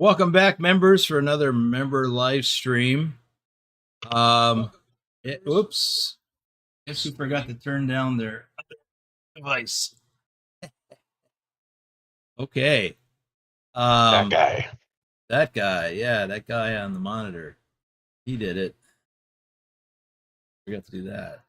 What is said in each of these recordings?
Welcome back, members, for another member live stream. Oops. Guess who forgot to turn down their other device? Okay. That guy. That guy. Yeah, that guy on the monitor. He did it. Forgot to do that.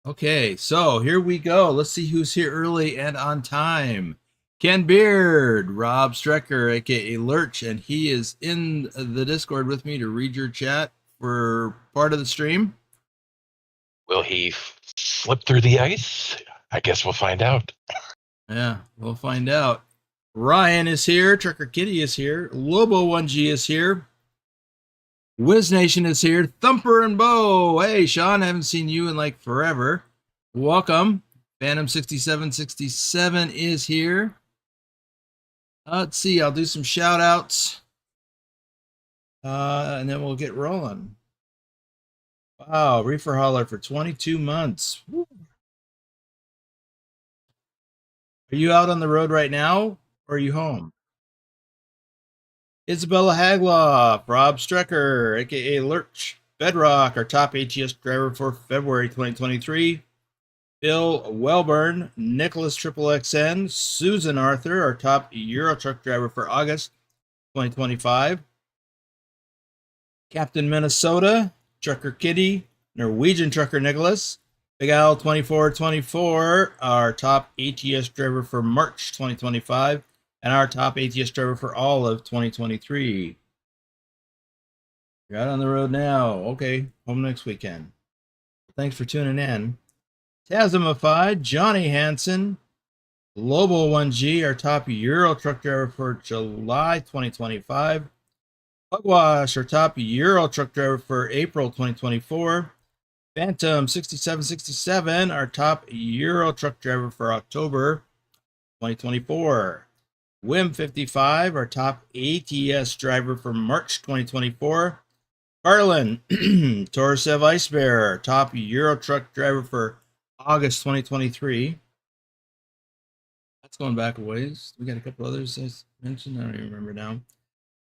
Okay, so here we go. Let's see who's here early and on time. Ken Beard, Rob Strecker, aka Lurch, and he is in the Discord with me to read your chat for part of the stream. Will he slip through the ice? I guess we'll find out. Yeah, we'll find out. Ryan is here. Trucker Kitty is here. Lobo1G is here. Wiz Nation is here. Thumper and Bo. Hey, Sean, I haven't seen you in like forever. Welcome. Phantom6767 is here. Let's see. I'll do some shout outs. And then we'll get rolling. Wow, Reefer Hauler for 22 months. Woo. Are you out on the road right now, or are you home? Isabella Hagloff, Rob Strecker, aka Lurch, Bedrock, our top ATS driver for February 2023. Bill Welburn, Nicholas XXXN, Susan Arthur, our top Euro truck driver for August 2025. Captain Minnesota, Trucker Kitty, Norwegian Trucker Nicholas, Big Al 2424, our top ATS driver for March 2025, and our top ATS driver for all of 2023. You're out on the road now. Okay, home next weekend. Thanks for tuning in. Tasmified, Johnny Hansen, Lobo1G, our top Euro truck driver for July 2025. Pugwash, our top Euro truck driver for April 2024. Phantom 6767, our top Euro truck driver for October 2024. Wim 55, our top ATS driver for March 2024. Carlin, Torsev Ice Bear, top Euro truck driver for August 2023. That's going back a ways. We got a couple others I mentioned. I don't even remember now.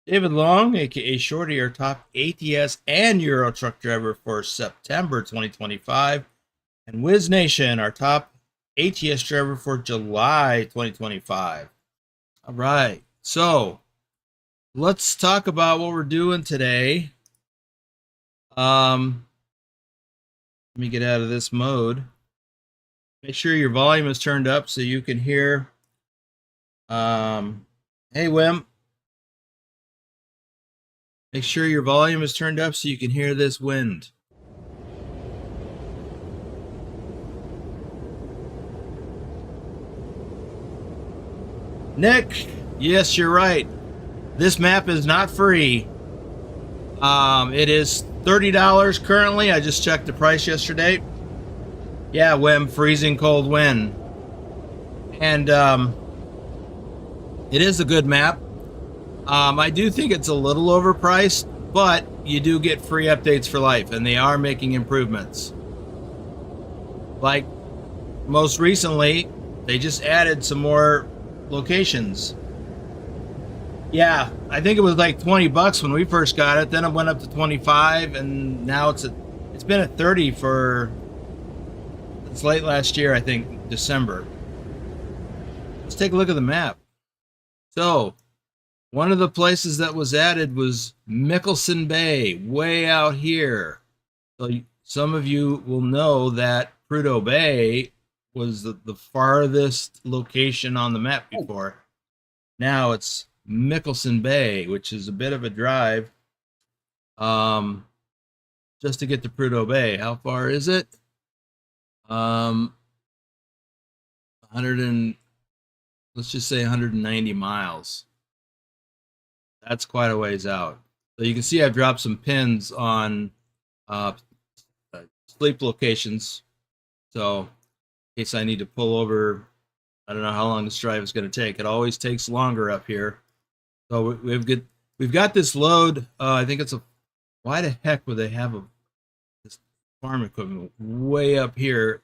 David Long, aka Shorty, our top ATS and Euro truck driver for September 2025. And Wiz Nation, our top ATS driver for July 2025. All right, so let's talk about what we're doing today. Let me get out of this mode. Make sure your volume is turned up so you can hear. Hey, Wim. Make sure your volume is turned up so you can hear this wind. Nick, yes, you're right. This map is not free. It is $30 currently. I just checked the price yesterday. Yeah, Wim, freezing cold wind. And it is a good map. I do think it's a little overpriced, but you do get free updates for life, and they are making improvements. Like, most recently, they just added some more locations. Yeah, I think it was like $20 when we first got it, then it went up to 25, and now it's been at 30 for, it's late last year, I think, December. Let's take a look at the map. So, one of the places that was added was Mikkelsen Bay, way out here. So some of you will know that Prudhoe Bay was the farthest location on the map before. Now it's Mikkelsen Bay, which is a bit of a drive just to get to Prudhoe Bay. How far is it? 190 miles. That's quite a ways out. So you can see I've dropped some pins on sleep locations. So in case I need to pull over, I don't know how long this drive is going to take. It always takes longer up here. So we've got this load. I think it's why the heck would they have this farm equipment way up here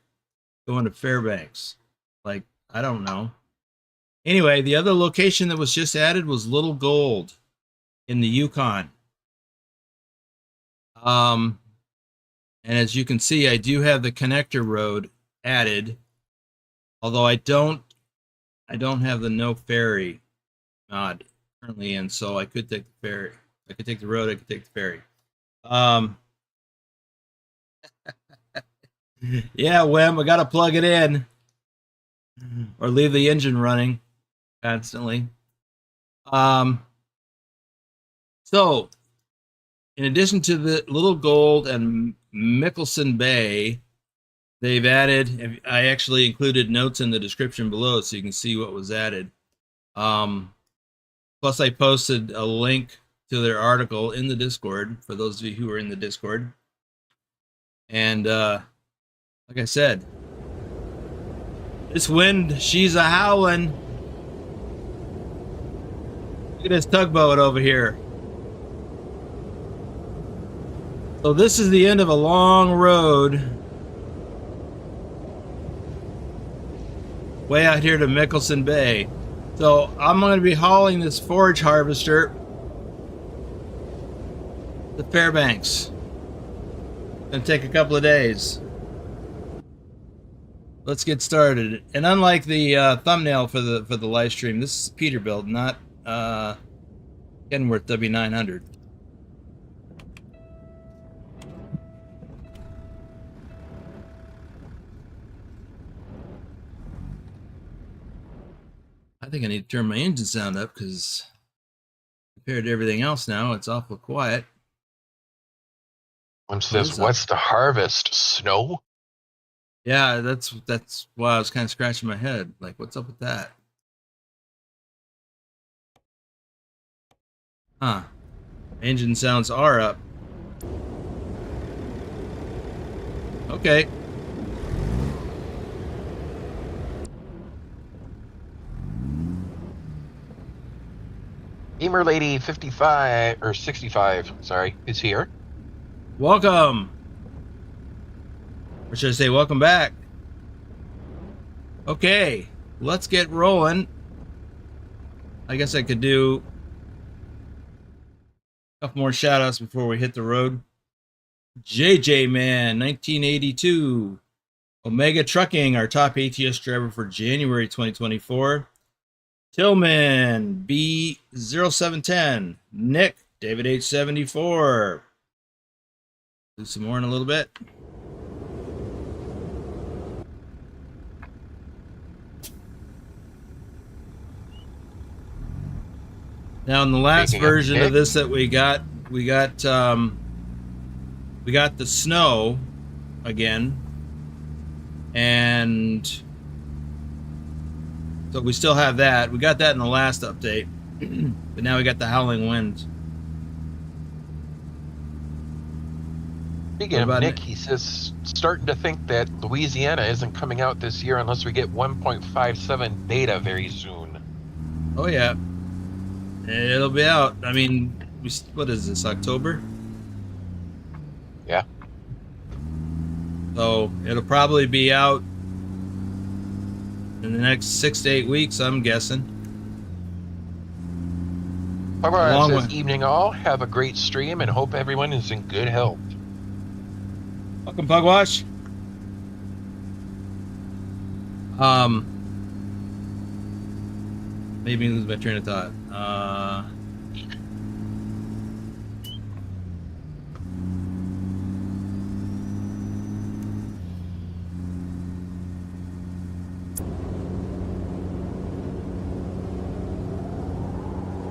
going to Fairbanks? Like, I don't know. Anyway, the other location that was just added was Little Gold. in the Yukon. And as you can see, I do have the connector road added, although I don't have the no ferry mod currently in, so I could take the ferry. I could take the road, I could take the ferry. Yeah, Wim, I gotta plug it in or leave the engine running constantly. So in addition to the Little Gold and Mikkelsen Bay, they've added, I actually included notes in the description below so you can see what was added. Plus I posted a link to their article in the Discord for those of you who are in the Discord. And like I said, this wind, she's a howling. Look at this tugboat over here. So this is the end of a long road way out here to Mikkelsen Bay. So I'm going to be hauling this forage harvester to Fairbanks. Gonna take a couple of days. Let's get started. And unlike the thumbnail for the live stream, this is Peterbilt, not Kenworth W900. I think I need to turn my engine sound up because compared to everything else now, it's awful quiet. One says, "What's the harvest? Snow?" Yeah, that's why I was kind of scratching my head. Like, what's up with that? Huh. Engine sounds are up. Okay. Gamer Lady 55 or 65, sorry, is here. Welcome. Or should I say welcome back? Okay, let's get rolling. I guess I could do a couple more shout outs before we hit the road. JJ Man 1982, Omega Trucking, our top ATS driver for January 2024. Tillman B0710, Nick David H74. Do some more in a little bit. Now in the last version of this that we got the snow again, and so we still have that. We got that in the last update, but now we got the howling wind. Speaking of Nick, he says, starting to think that Louisiana isn't coming out this year unless we get 1.57 beta very soon. Oh yeah, it'll be out. I mean, what is this, October? Yeah. So it'll probably be out in the next 6 to 8 weeks, I'm guessing. Barbara says, evening all, have a great stream and hope everyone is in good health. Welcome, Pugwash. Made me lose my train of thought.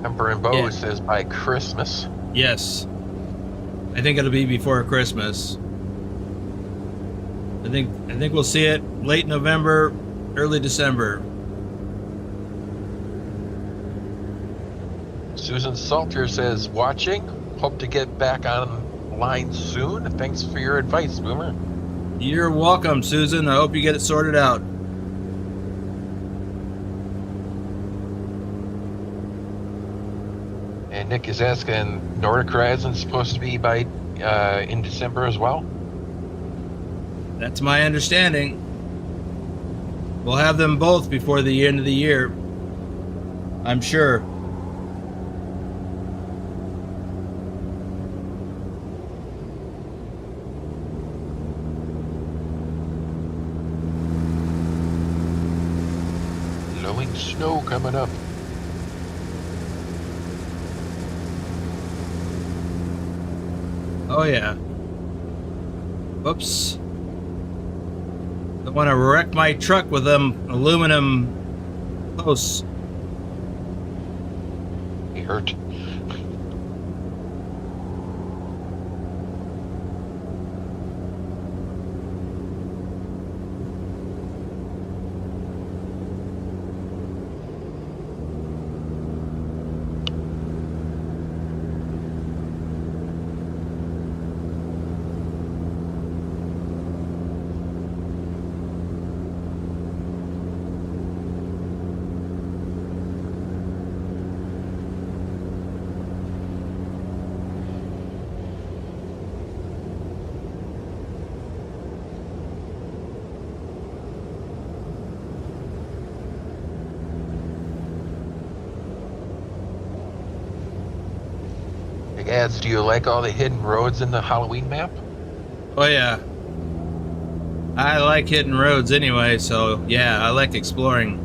Emperor and Bo says by Christmas. Yes. I think it'll be before Christmas. I think we'll see it late November, early December. Susan Salter says, watching. Hope to get back online soon. Thanks for your advice, Boomer. You're welcome, Susan. I hope you get it sorted out. And Nick is asking, Nordic Horizon's supposed to be by in December as well? That's my understanding. We'll have them both before the end of the year, I'm sure. shoveling snow coming up. Oh yeah. Whoops. Don't want to wreck my truck with them aluminum posts. He hurt. Hey, Ads, do you like all the hidden roads in the Halloween map? Oh yeah. I like hidden roads anyway, so yeah, I like exploring.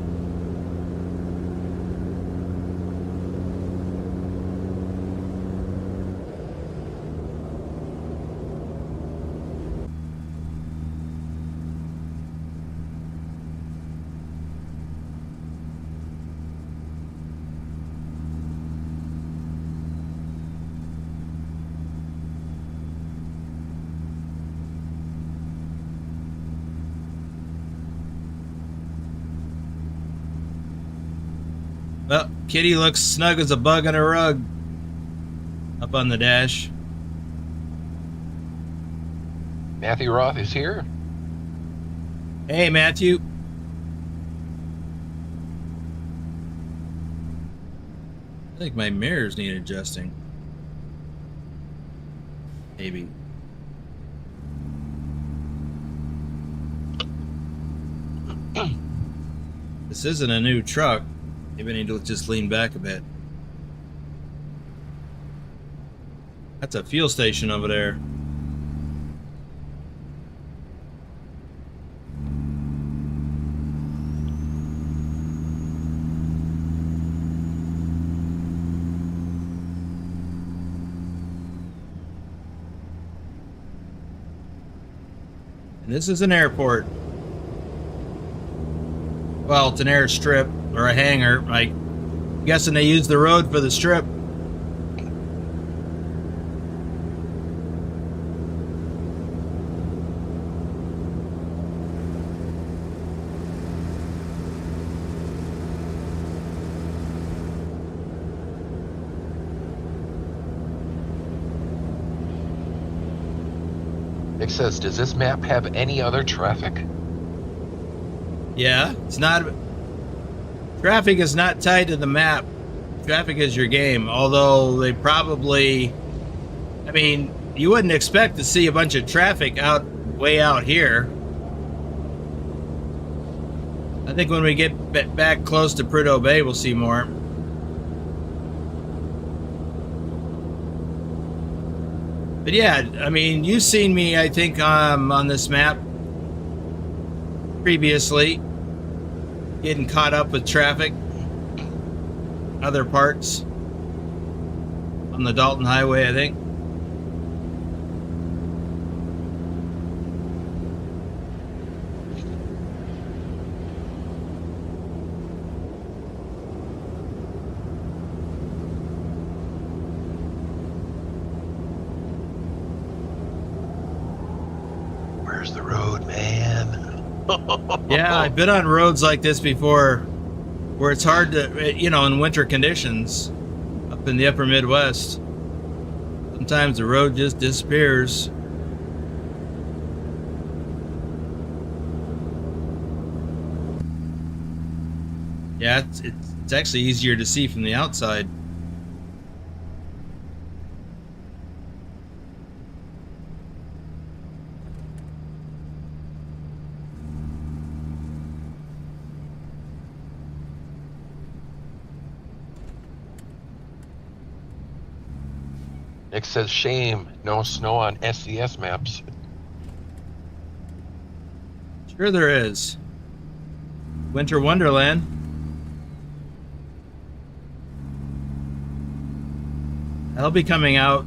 Well, Kitty looks snug as a bug on a rug up on the dash. Matthew Roth is here. Hey, Matthew. I think my mirrors need adjusting. Maybe. This isn't a new truck. Maybe I need to just lean back a bit. That's a fuel station over there. And this is an airport. Well, it's an airstrip or a hangar. I'm guessing they use the road for the strip. Nick says, does this map have any other traffic? Yeah, it's not. Traffic is not tied to the map. Traffic is your game. Although they probably, I mean, you wouldn't expect to see a bunch of traffic way out here. I think when we get back close to Prudhoe Bay, we'll see more. But yeah, I mean, you've seen me, I think, on this map previously, getting caught up with traffic, other parts on the Dalton Highway, I think. Where's the road, man? Yeah, I've been on roads like this before where it's hard to, in winter conditions up in the upper Midwest. Sometimes the road just disappears. Yeah, it's actually easier to see from the outside. Nick says, shame, no snow on SCS maps. Sure there is. Winter Wonderland. That'll be coming out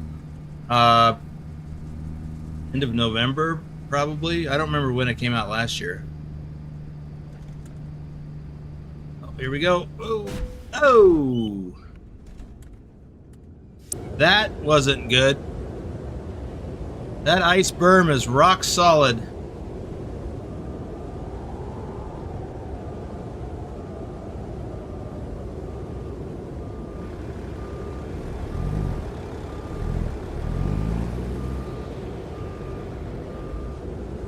end of November, probably. I don't remember when it came out last year. Oh, here we go. Oh, oh, that wasn't good. That ice berm is rock solid.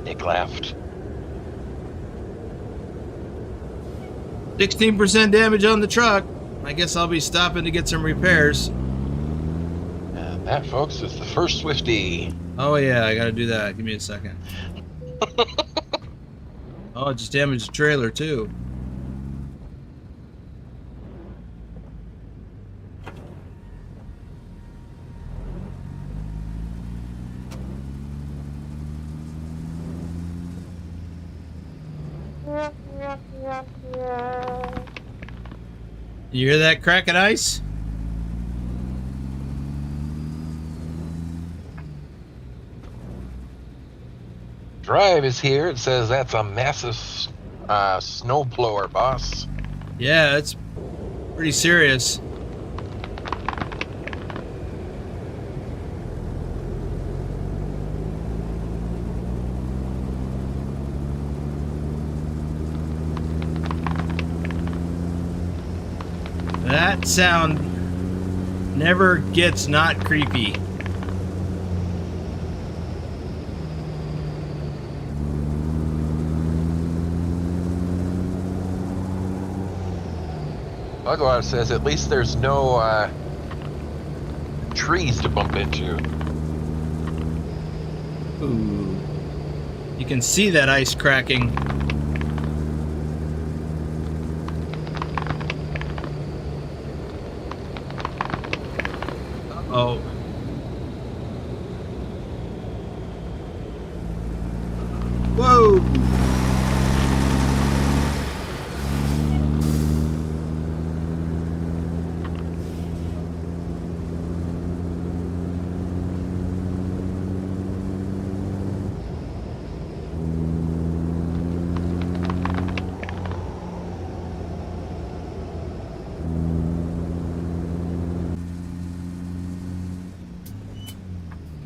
Nick laughed. 16% damage on the truck. I guess I'll be stopping to get some repairs. And that, folks, is the first Swifty. Oh yeah, I gotta do that. Give me a second. Oh, it just damaged the trailer too. You hear that cracking ice? Drive is here. It says that's a massive snow blower, boss. Yeah, it's pretty serious. That sound never gets not creepy. Bugwire says at least there's no trees to bump into. Ooh. You can see that ice cracking. Uh-oh. Whoa!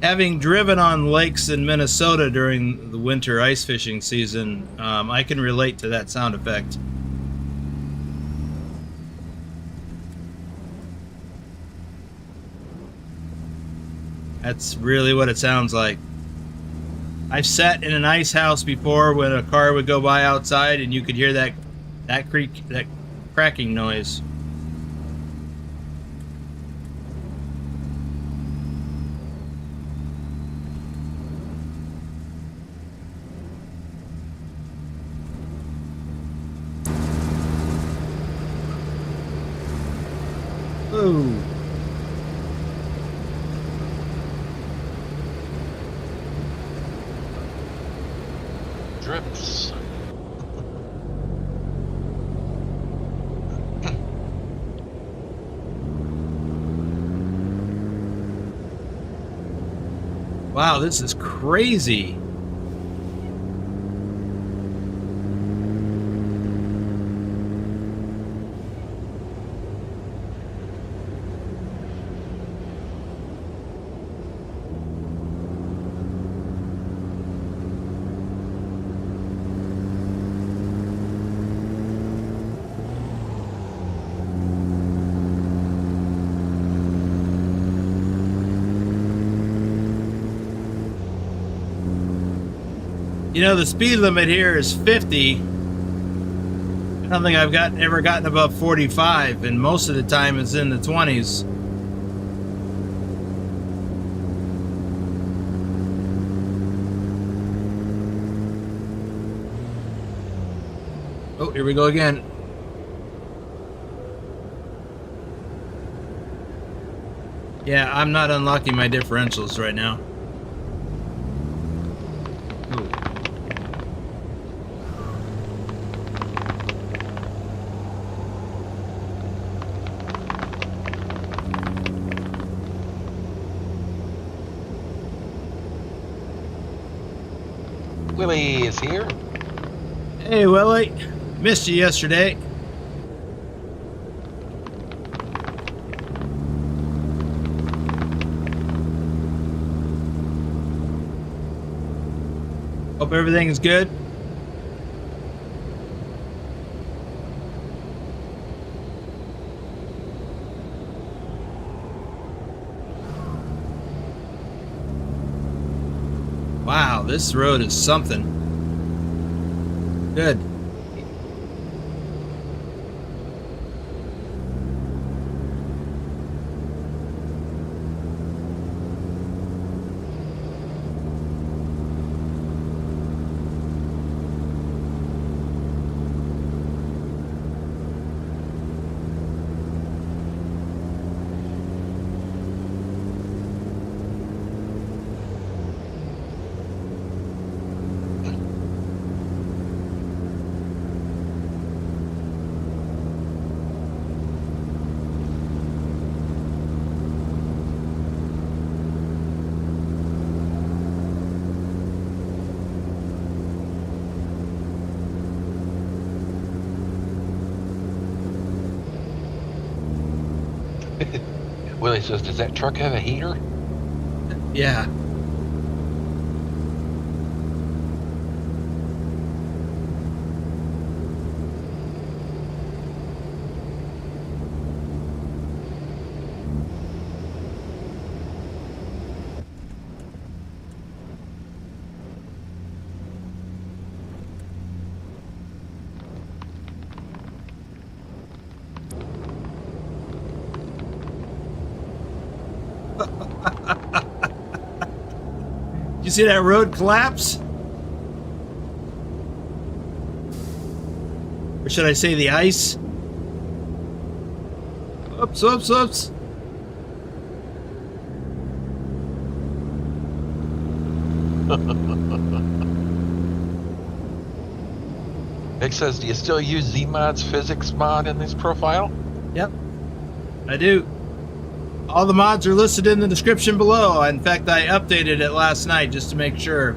Having driven on lakes in Minnesota during the winter ice fishing season, I can relate to that sound effect. That's really what it sounds like. I've sat in an ice house before when a car would go by outside and you could hear that cracking noise. Ooh. Drips. Wow, this is crazy. You know, the speed limit here is 50. I don't think I've ever gotten above 45, and most of the time it's in the 20s. Oh, here we go again. Yeah, I'm not unlocking my differentials right now. Ooh. Willie is here. Hey, Willie. Missed you yesterday. Hope everything's good. Wow, this road is something. Good. Willie says, does that truck have a heater? Yeah. You see that road collapse? Or should I say the ice? Oops, oops, oops. Nick says, do you still use Zeemods physics mod in this profile? Yep, I do. All the mods are listed in the description below. In fact, I updated it last night just to make sure.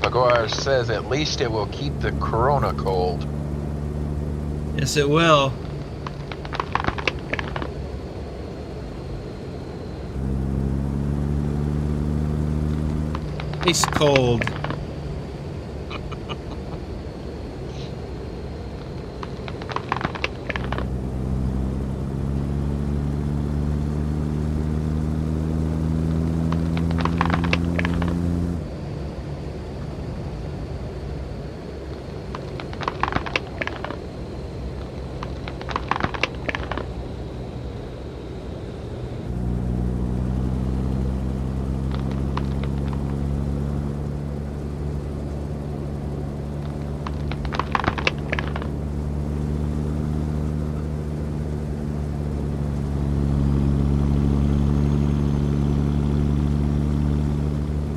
Pagor says at least it will keep the corona cold. Yes, it will. Ice cold.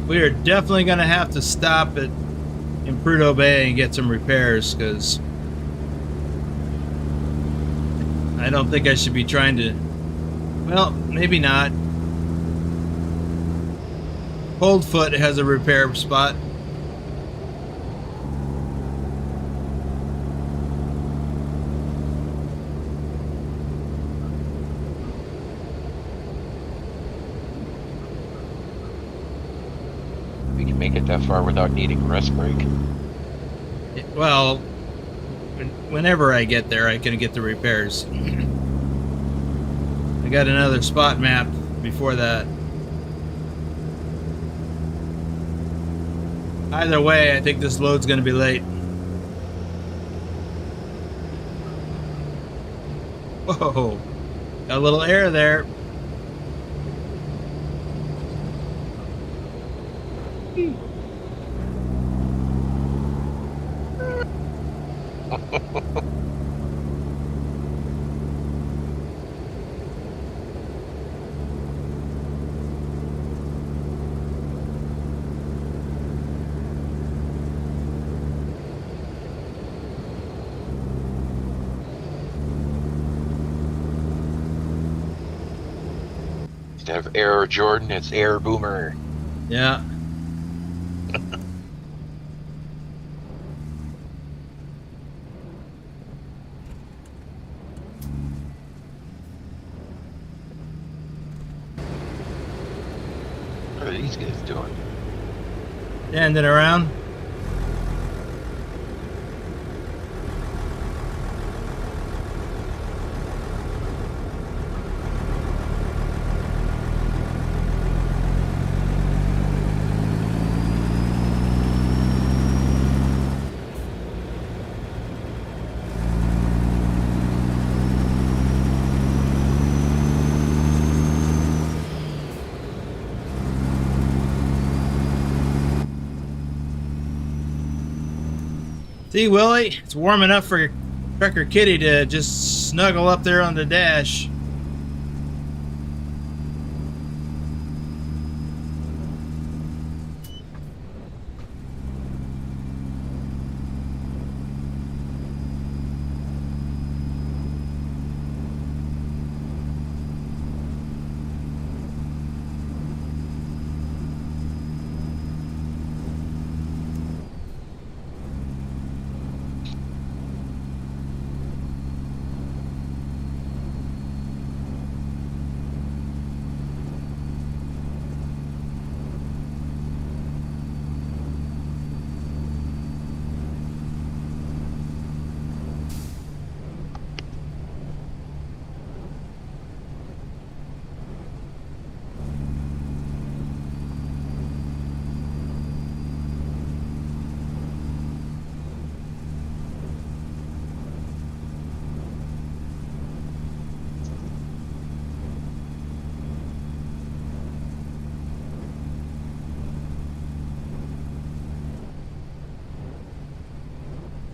We are definitely going to have to stop in Prudhoe Bay and get some repairs, because I don't think I should be trying to, well, maybe not. Coldfoot has a repair spot. We can make it that far without needing a rest break. Well, whenever I get there, I can get the repairs. I got another spot map before that. Either way, I think this load's going to be late. Whoa, got a little air there. Instead of Air Jordan, it's Air Boomer. Yeah. What are these guys doing? Standing around. See, Willie, it's warm enough for Trucker Kitty to just snuggle up there on the dash.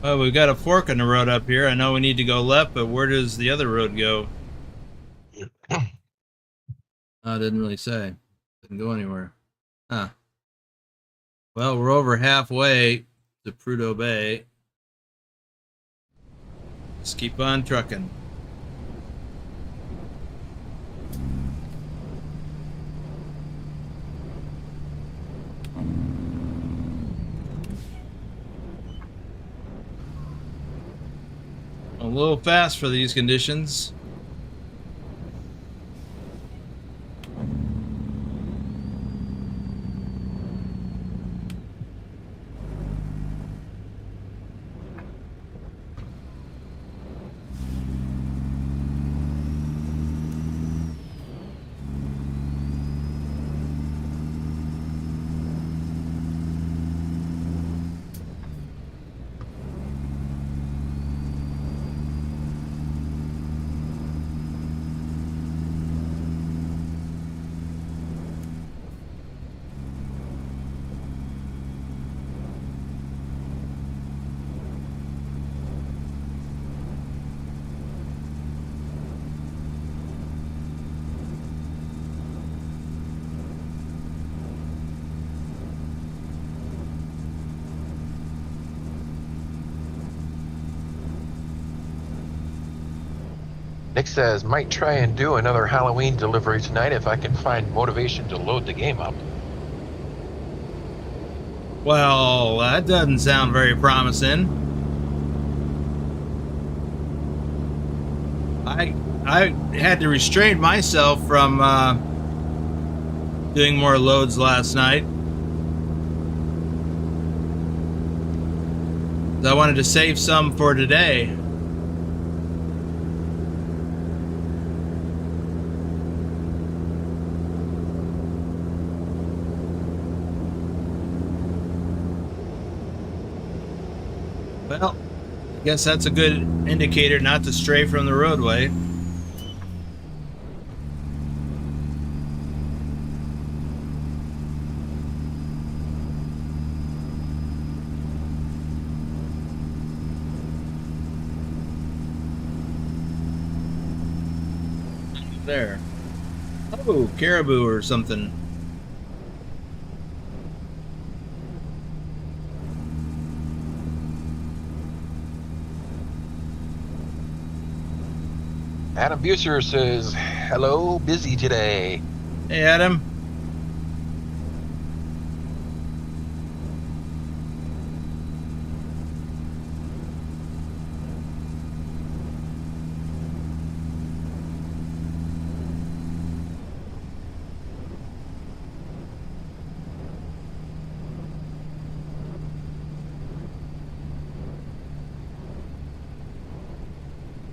Well, we've got a fork in the road up here. I know we need to go left, but where does the other road go? I didn't really say. Didn't go anywhere. Huh. Well, we're over halfway to Prudhoe Bay. Let's keep on trucking. A little fast for these conditions. Nick says, might try and do another Halloween delivery tonight if I can find motivation to load the game up. Well, that doesn't sound very promising. I had to restrain myself from doing more loads last night. I wanted to save some for today. Well, I guess that's a good indicator not to stray from the roadway. There. Oh, caribou or something. Adam Buser says, hello, busy today. Hey, Adam.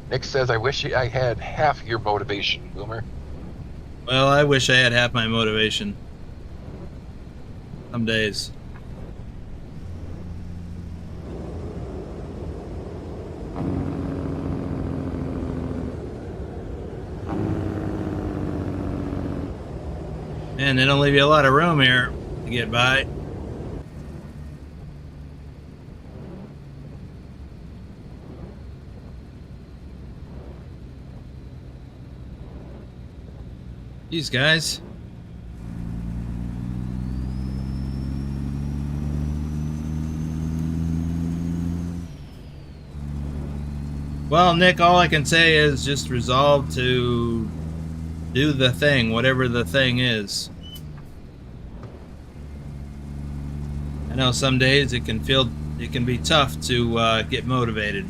Nick says, I wish I had half your motivation, Boomer. Well, I wish I had half my motivation. Some days. Man, they don't leave you a lot of room here to get by. These guys. Well, Nick, all I can say is just resolve to do the thing, whatever the thing is. I know some days it can be tough to get motivated.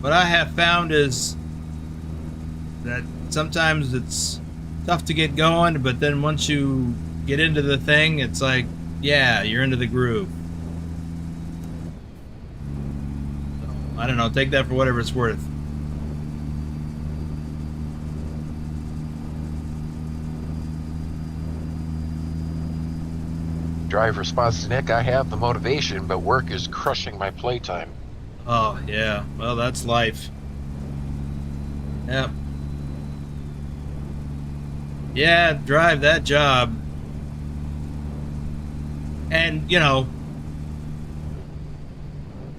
What I have found is that sometimes it's tough to get going, but then once you get into the thing, it's like, yeah, you're into the groove. So, I don't know, take that for whatever it's worth. Drive response to Nick, I have the motivation, but work is crushing my playtime. Oh, yeah. Well, that's life. Yep. Yeah, drive that job. And, you know,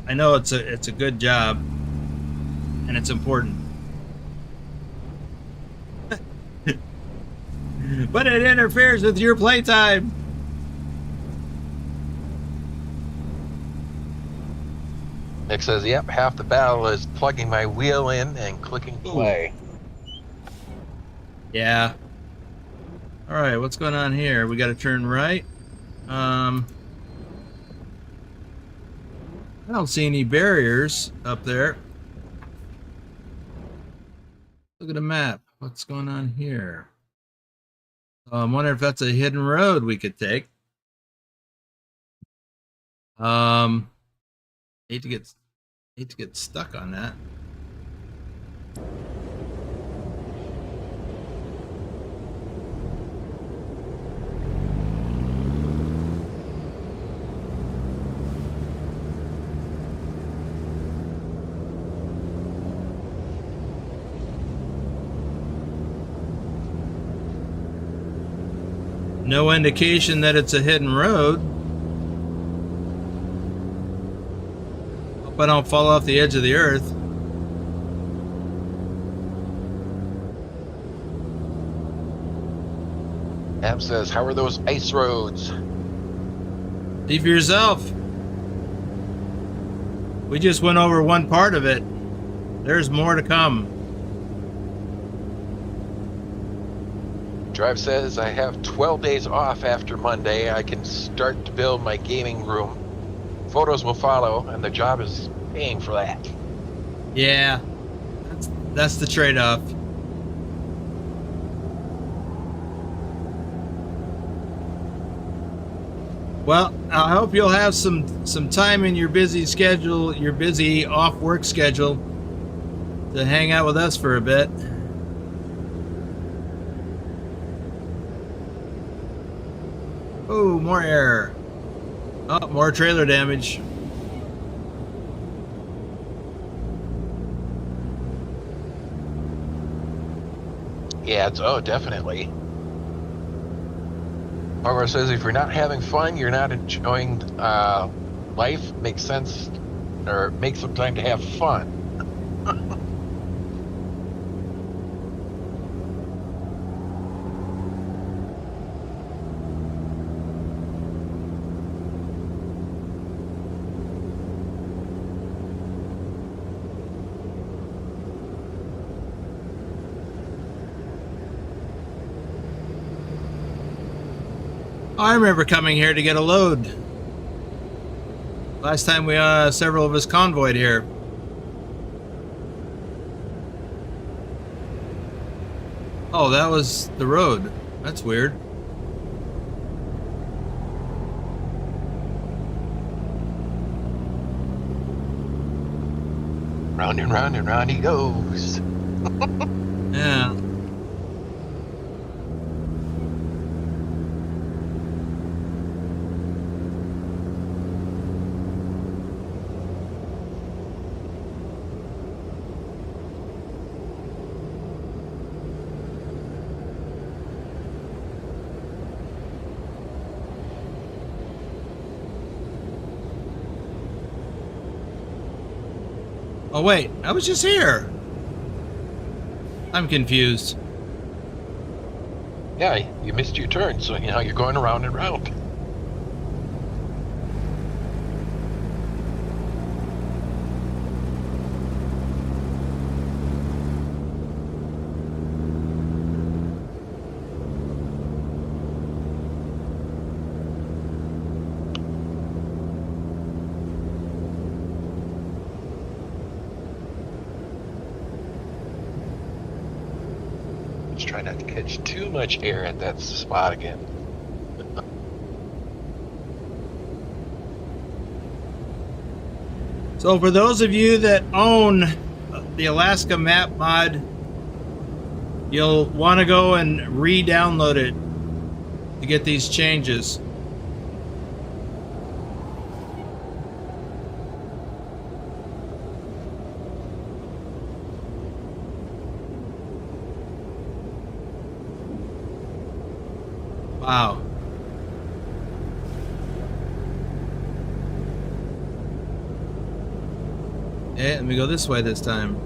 I know it's a good job and it's important. But it interferes with your playtime. Nick says, yep, half the battle is plugging my wheel in and clicking play. Yeah. All right, what's going on here? We got to turn right. I don't see any barriers up there. Look at the map. What's going on here? I'm wondering if that's a hidden road we could take. Hate to get stuck on that. No indication that it's a hidden road. Hope I don't fall off the edge of the earth. Ab says, how are those ice roads? See for yourself. We just went over one part of it. There's more to come. Drive says, I have 12 days off after Monday. I can start to build my gaming room. Photos will follow, and the job is paying for that. Yeah, that's the trade-off. Well, I hope you'll have some time in your busy schedule, your busy off-work schedule, to hang out with us for a bit. Oh, more error. Oh, more trailer damage. Yeah, definitely. However, says if you're not having fun, you're not enjoying life. Makes sense, or make some time to have fun. I remember coming here to get a load. Last time we several of us convoyed here. Oh, that was the road. That's weird. Round and round he goes. Yeah. Oh wait, I was just here. I'm confused. Yeah, you missed your turn, so now you're going around and round. Just try not to catch too much air at that spot again. So for those of you that own the Alaska map mod, you'll want to go and re-download it to get these changes. Wow. Yeah, let me go this way this time.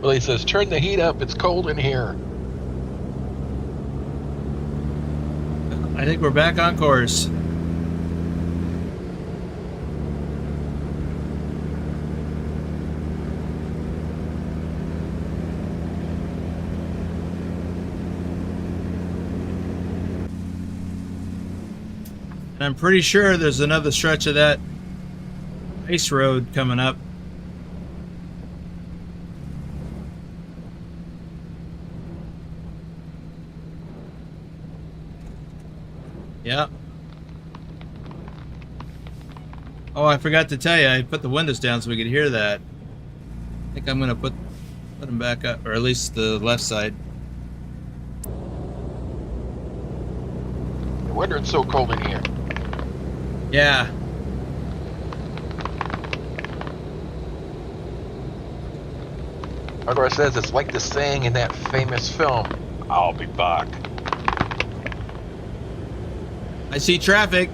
Well, he says, turn the heat up, it's cold in here. I think we're back on course. And I'm pretty sure there's another stretch of that ice road coming up. Yeah. Oh, I forgot to tell you, I put the windows down so we could hear that. I think I'm gonna put them back up, or at least the left side. No wonder it's so cold in here. Yeah. Hardware says it's like the saying in that famous film, I'll be back. I see traffic.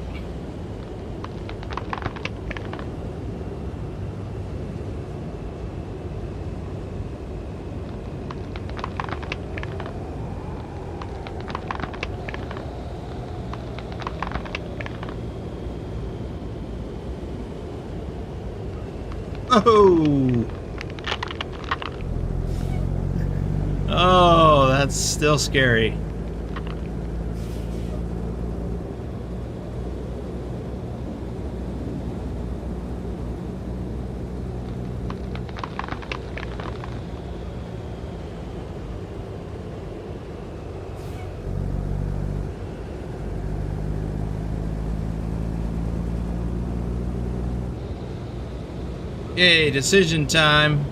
Oh. Oh, that's still scary. Okay, decision time.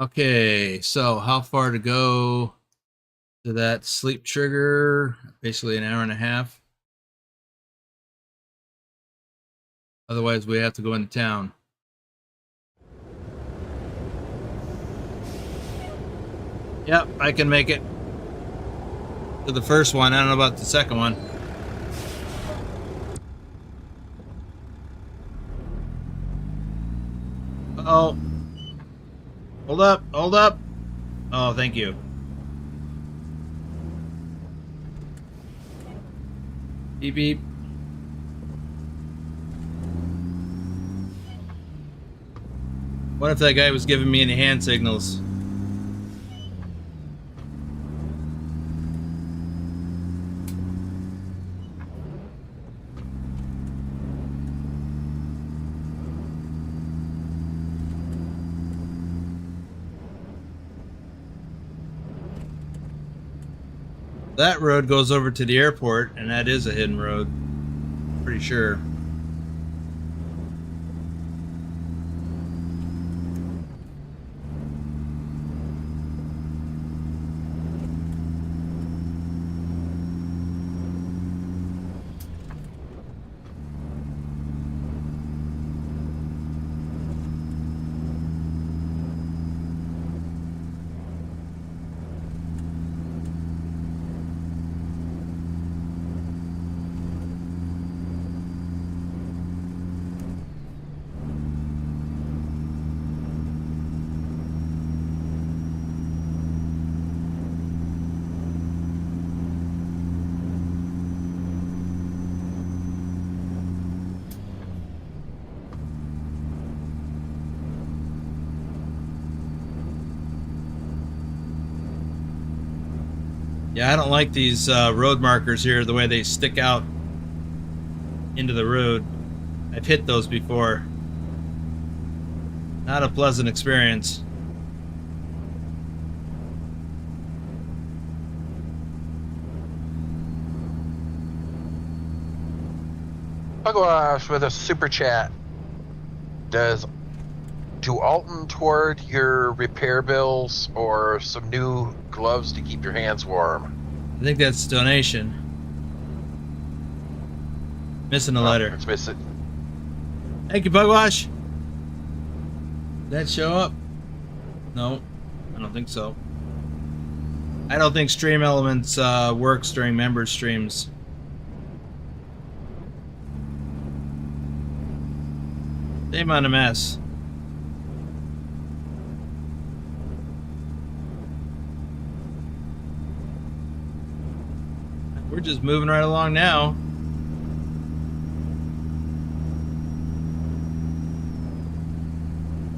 Okay, so how far to go to that sleep trigger? Basically an hour and a half. Otherwise, we have to go into town. Yep, I can make it to the first one. I don't know about the second one. Uh-oh. Hold up, hold up. Oh, thank you. Beep, beep. What if that guy was giving me any hand signals? That road goes over to the airport, and that is a hidden road. Pretty sure. Yeah, I don't like these road markers here, the way they stick out into the road. I've hit those before. Not a pleasant experience. Pugwash with a super chat. Do Alton toward your repair bills or some new gloves to keep your hands warm? I think that's donation. Missing a letter. It's missing. Thank you, Pugwash. Did that show up? No, I don't think so. I don't think Stream Elements works during member streams. Shame on a mess. We're just moving right along now.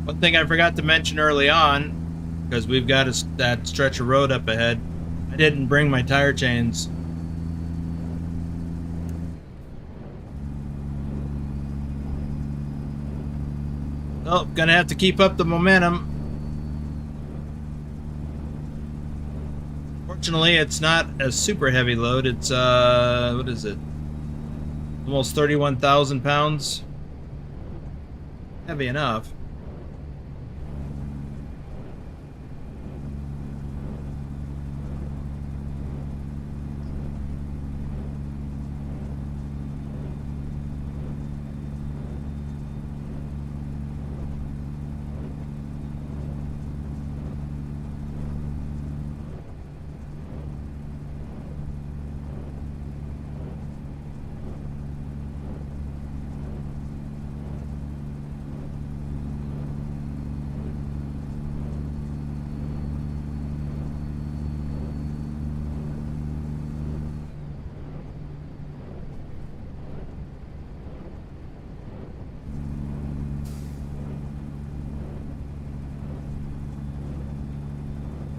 One thing I forgot to mention early on, because we've got that stretch of road up ahead, I didn't bring my tire chains. Oh, gonna have to keep up the momentum. Fortunately, it's not a super heavy load. It's, what is it? Almost 31,000 pounds. Heavy enough.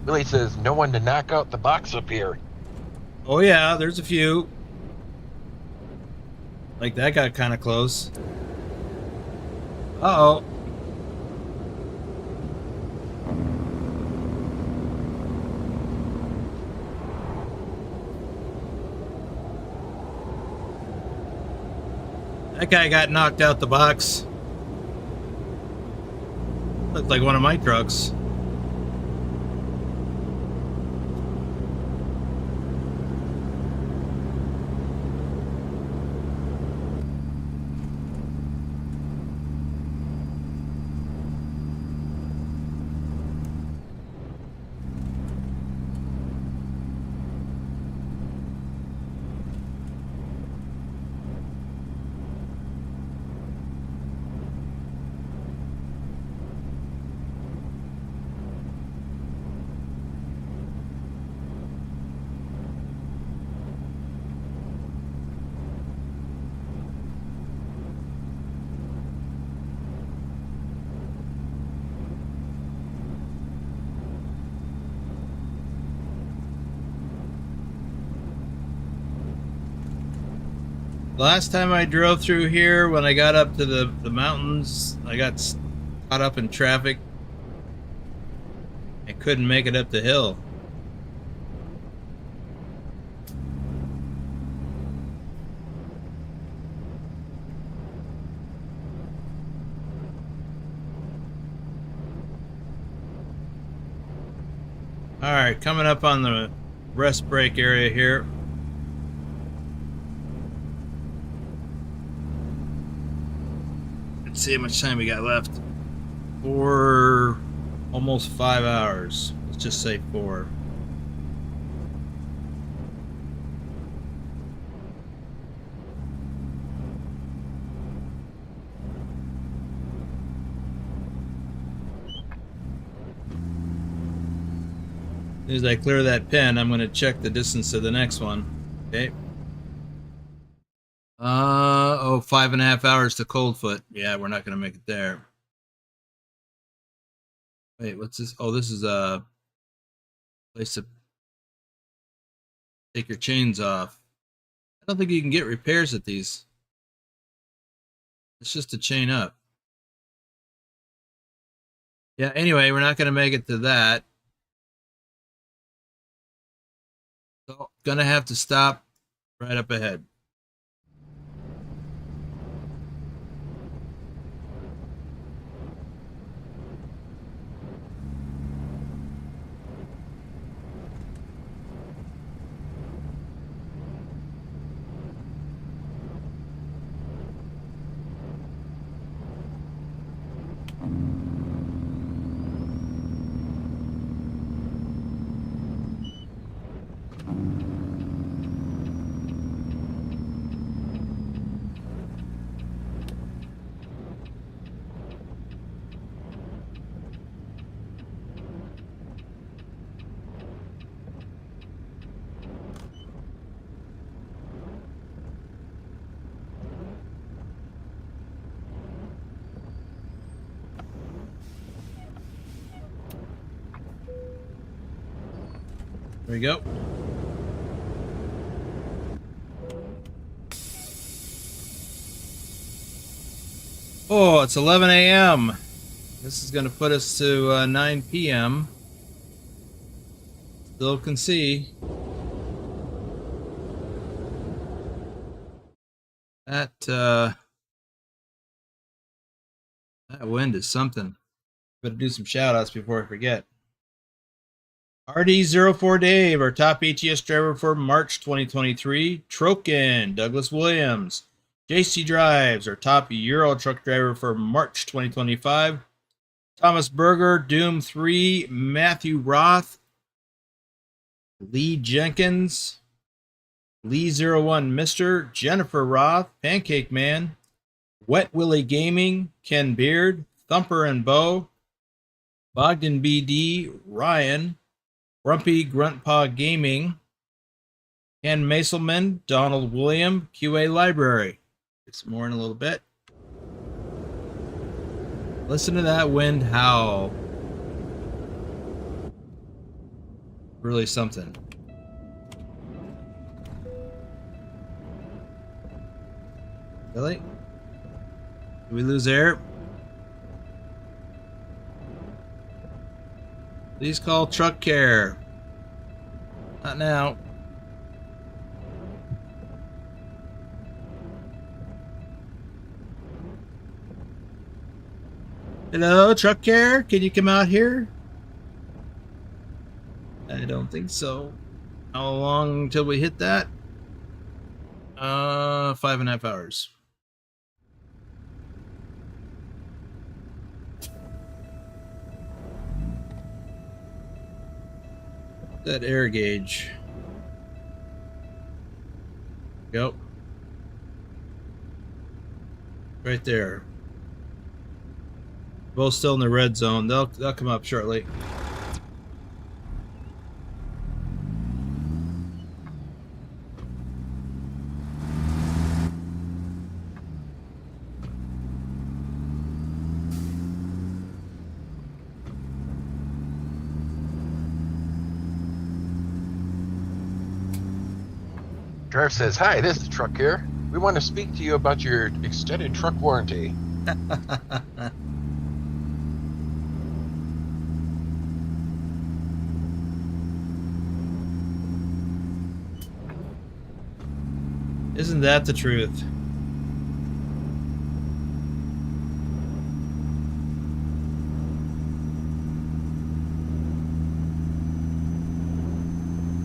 Billy says no one to knock out the box up here. Oh yeah, there's a few. Like that got kind of close. Uh-oh. That guy got knocked out the box. Looked like one of my trucks. Last time I drove through here, when I got up to the mountains, I got caught up in traffic. I couldn't make it up the hill. All right, coming up on the rest break area here. Let's see how much time we got left. For almost 5 hours. Let's just say 4. As soon as I clear that pin, I'm going to check the distance to the next one. Okay. 5.5 hours to Coldfoot. Yeah, we're not going to make it there. Wait, what's this? Oh, this is a place to take your chains off. I don't think you can get repairs at these. It's just to chain up. Yeah, anyway, we're not going to make it to that. So, gonna have to stop right up ahead. There we go. Oh, it's 11 a.m. This is going to put us to 9 p.m. Still can see. That wind is something. Better do some shout outs before I forget. RD04 Dave, our top ATS driver for March 2023. Troken, Douglas Williams. JC Drives, our top Euro truck driver for March 2025. Thomas Berger, Doom 3. Matthew Roth. Lee Jenkins. Lee01 Mr. Jennifer Roth. Pancake Man. Wet Willie Gaming. Ken Beard. Thumper and Bo. Bogdan BD. Ryan. Grumpy Gruntpaw Gaming, Ken Maselman, Donald William, QA Library. Get some more in a little bit. Listen to that wind howl. Really something. Really? Did we lose air? Please call Truck Care. Not now. Hello, Truck Care? Can you come out here? I don't think so. How long until we hit that? 5.5 hours. That air gauge. Go. Right there. Both still in the red zone. They'll come up shortly. Driver says, "Hi, this is Truck here. We want to speak to you about your extended truck warranty. Isn't that the truth?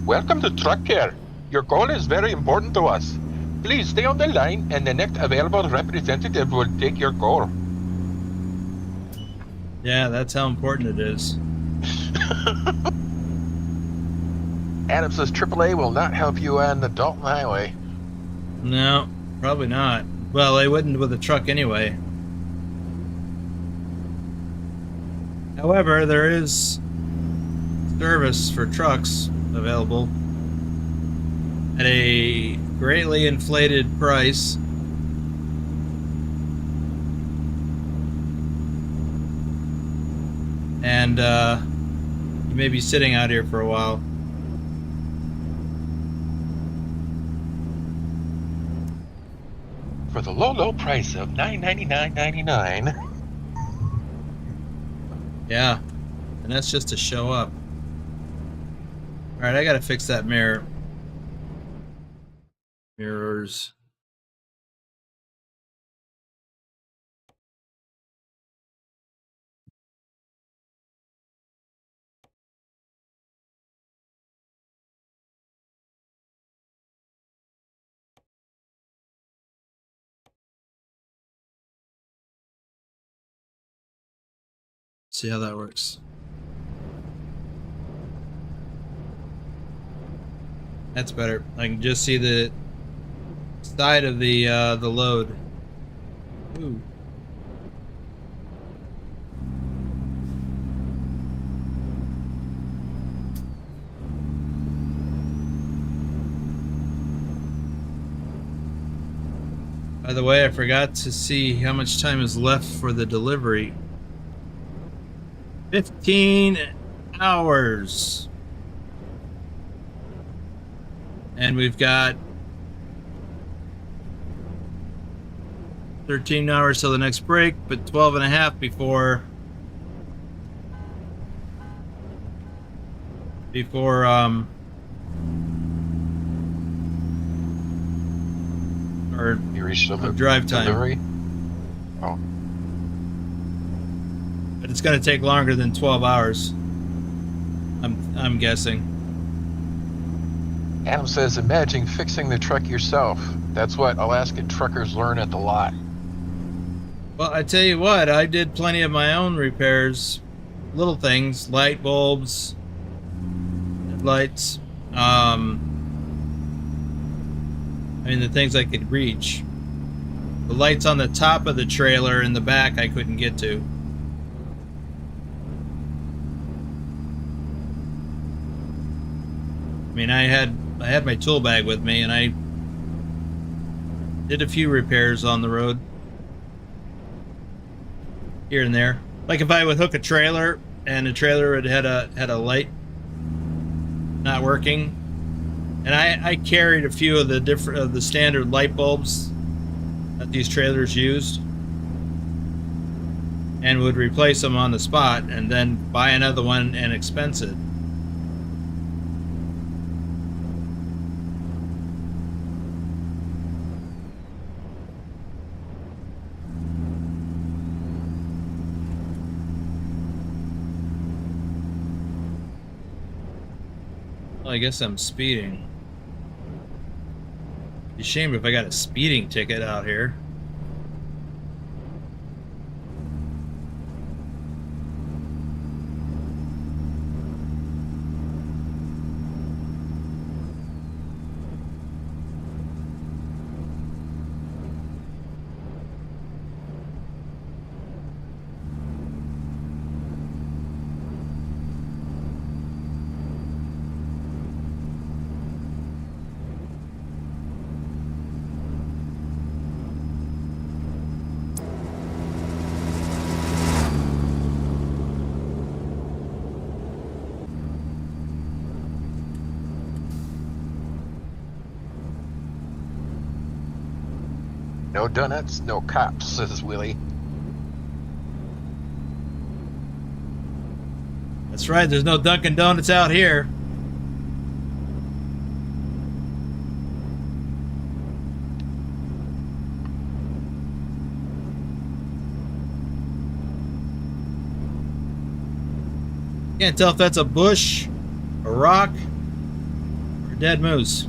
Welcome to Truck Care. Your call is very important to us. Please stay on the line and the next available representative will take your call. Yeah, that's how important it is. Adam says AAA will not help you on the Dalton Highway. No, probably not. Well, they wouldn't with a truck anyway. However, there is service for trucks available at a greatly inflated price. And you may be sitting out here for a while. For the low, low price of $999.99. Yeah, and that's just to show up. Alright, I gotta fix that mirror. Mirrors. See how that works. That's better. I can just see the side of the load. Ooh. By the way, I forgot to see how much time is left for the delivery. 15 hours. And we've got 13 hours till the next break, but 12 and a half before or You reached the drive time. delivery? Oh. But it's going to take longer than 12 hours. I'm guessing. Adam says, imagine fixing the truck yourself. That's what Alaskan truckers learn at the lot. Well, I tell you what, I did plenty of my own repairs. Little things, light bulbs, headlights, I mean, the things I could reach. The lights on the top of the trailer in the back I couldn't get to. I mean, I had my tool bag with me, and I did a few repairs on the road. Here and there. Like if I would hook a trailer and the trailer had a light not working. And I carried a few of the standard light bulbs that these trailers used and would replace them on the spot and then buy another one and expense it. Well, I guess I'm speeding. Be ashamed if I got a speeding ticket out here. No donuts, no cops, says Willie. That's right, there's no Dunkin' Donuts out here. Can't tell if that's a bush, a rock, or a dead moose.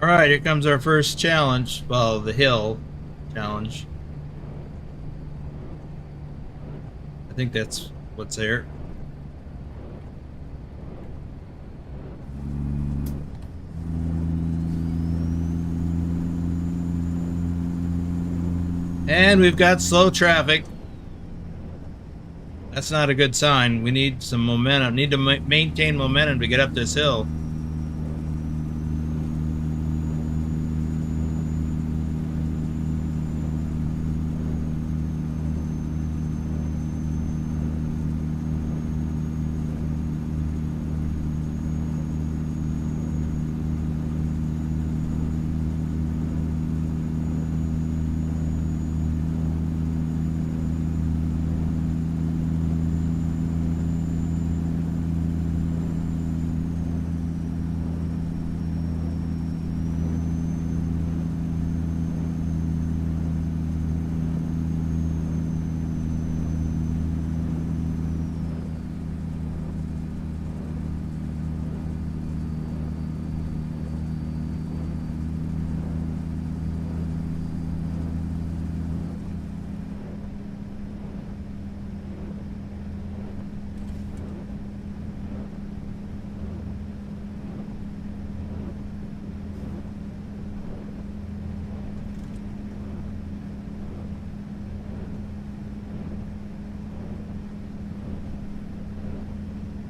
All right, here comes our first challenge. Well, the hill challenge. I think that's what's there. And we've got slow traffic. That's not a good sign. We need some momentum. Need to maintain momentum to get up this hill.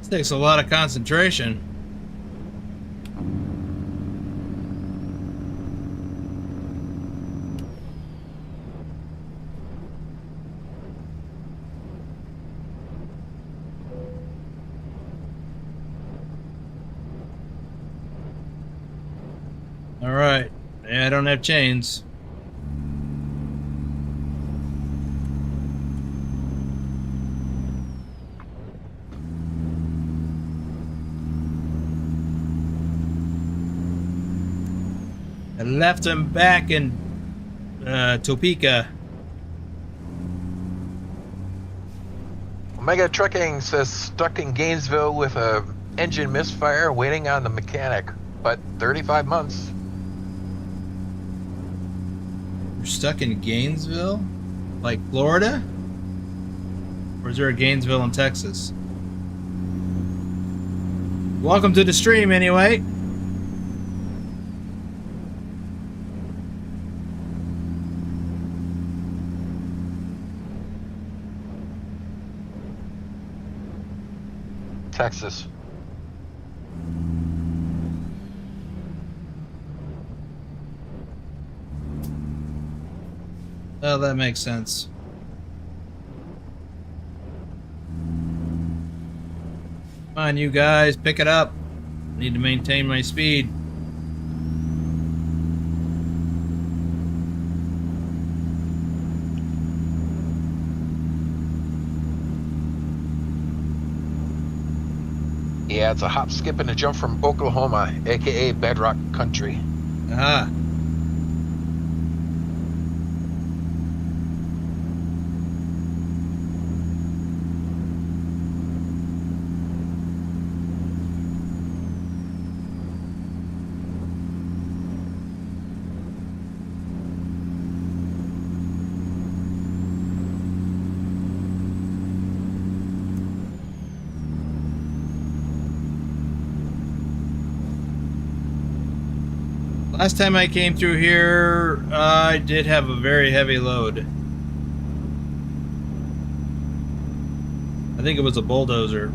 This takes a lot of concentration. All right. Yeah, I don't have chains. I left him back in Topeka. Omega Trucking says stuck in Gainesville with a engine misfire waiting on the mechanic, but 35 months. You're stuck in Gainesville? Like Florida? Or is there a Gainesville in Texas? Welcome to the stream anyway. Texas. Oh, that makes sense. Come on, you guys, pick it up. I need to maintain my speed. Yeah, it's a hop, skip, and a jump from Oklahoma, aka Bedrock Country. Ah. Last time I came through here, I did have a very heavy load. I think it was a bulldozer.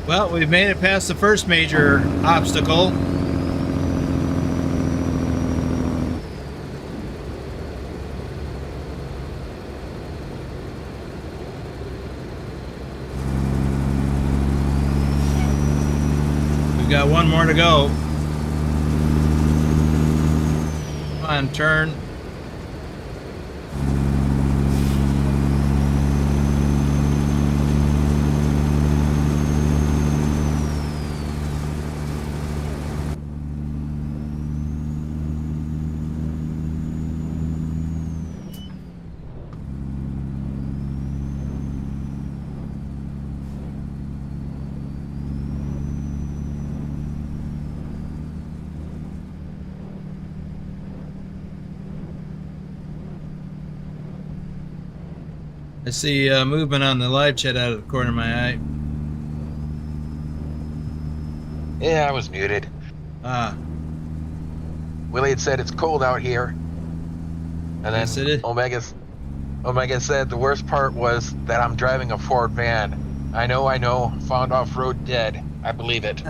Well, we've made it past the first major obstacle. We've got one more to go. Come on, turn. I see movement on the live chat out of the corner of my eye. Yeah, I was muted. Ah. Willie had said it's cold out here. And then Yes, it is. Omega said the worst part was that I'm driving a Ford van. I know, found off road dead. I believe it.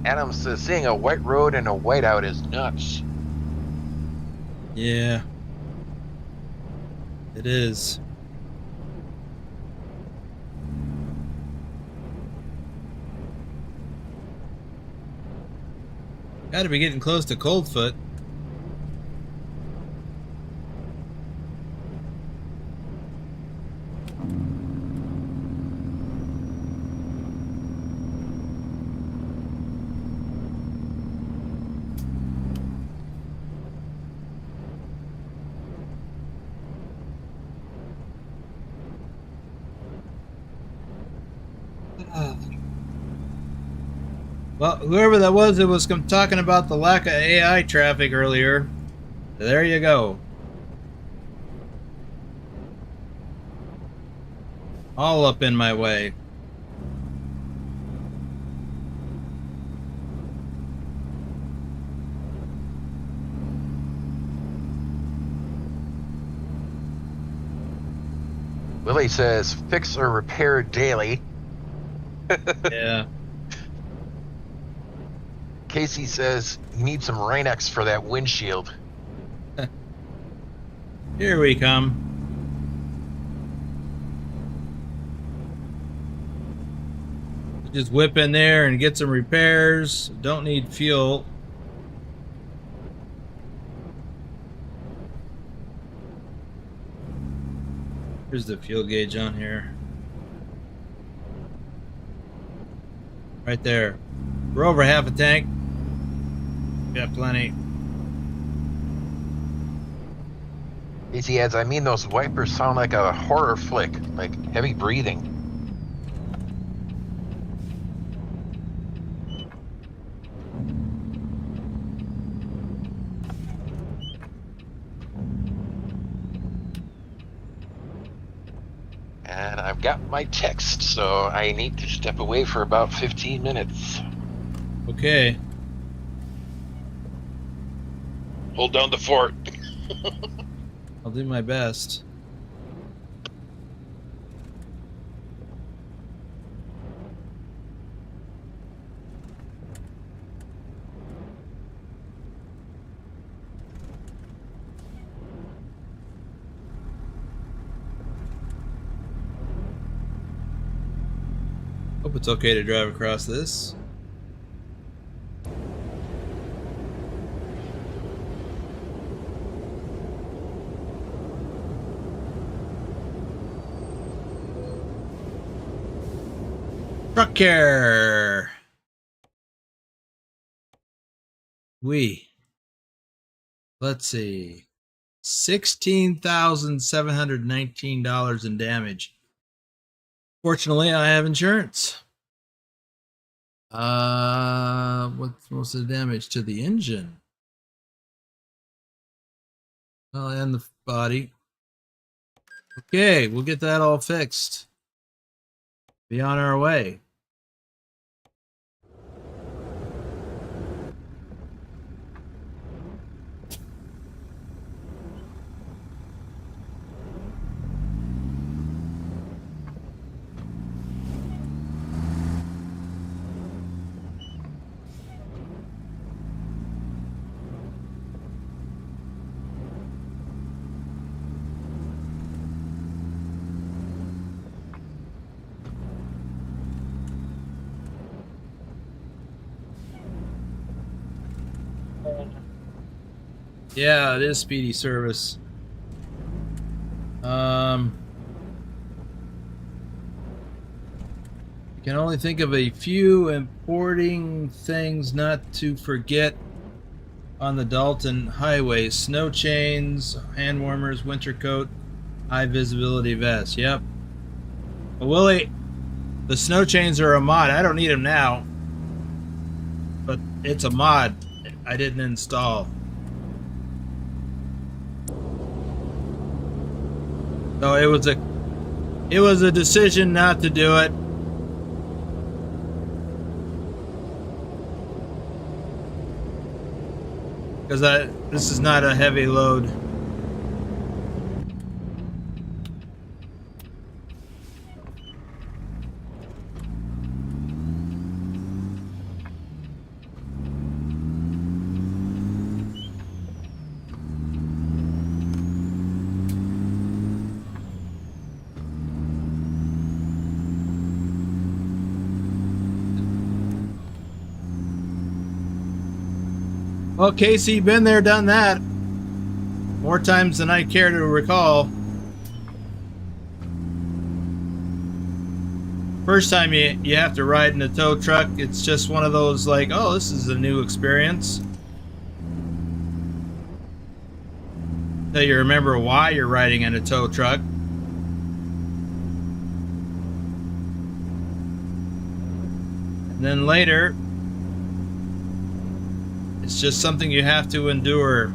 Adam says seeing a white road and a whiteout is nuts. Yeah. It is. Gotta be getting close to Coldfoot. Well, whoever that was talking about the lack of AI traffic earlier. There you go. All up in my way. Willie says fix or repair daily. Yeah. Casey says you need some Rain-X for that windshield. Here we come. Just whip in there and get some repairs. Don't need fuel. Here's the fuel gauge on here. Right there. We're over half a tank. Got plenty. Easy adds, I mean, those wipers sound like a horror flick, like heavy breathing. And I've got my text, so I need to step away for about 15 minutes. Okay. Hold down the fort. I'll do my best. Hope it's okay to drive across this. Truck care. Let's see. $16,719 in damage. Fortunately, I have insurance. What's most of the damage to the engine? Well, and the body. Okay, we'll get that all fixed. Be on our way. Yeah, it is speedy service. I can only think of a few important things not to forget on the Dalton Highway. Snow chains, hand warmers, winter coat, high visibility vest. Yep. But Willie, the snow chains are a mod. I don't need them now. But it's a mod I didn't install. So it was a decision not to do it. Because this is not a heavy load. Well, Casey, been there, done that. More times than I care to recall. First time you have to ride in a tow truck, it's just one of those like, oh, this is a new experience. Until you remember why you're riding in a tow truck. And then later, it's just something you have to endure.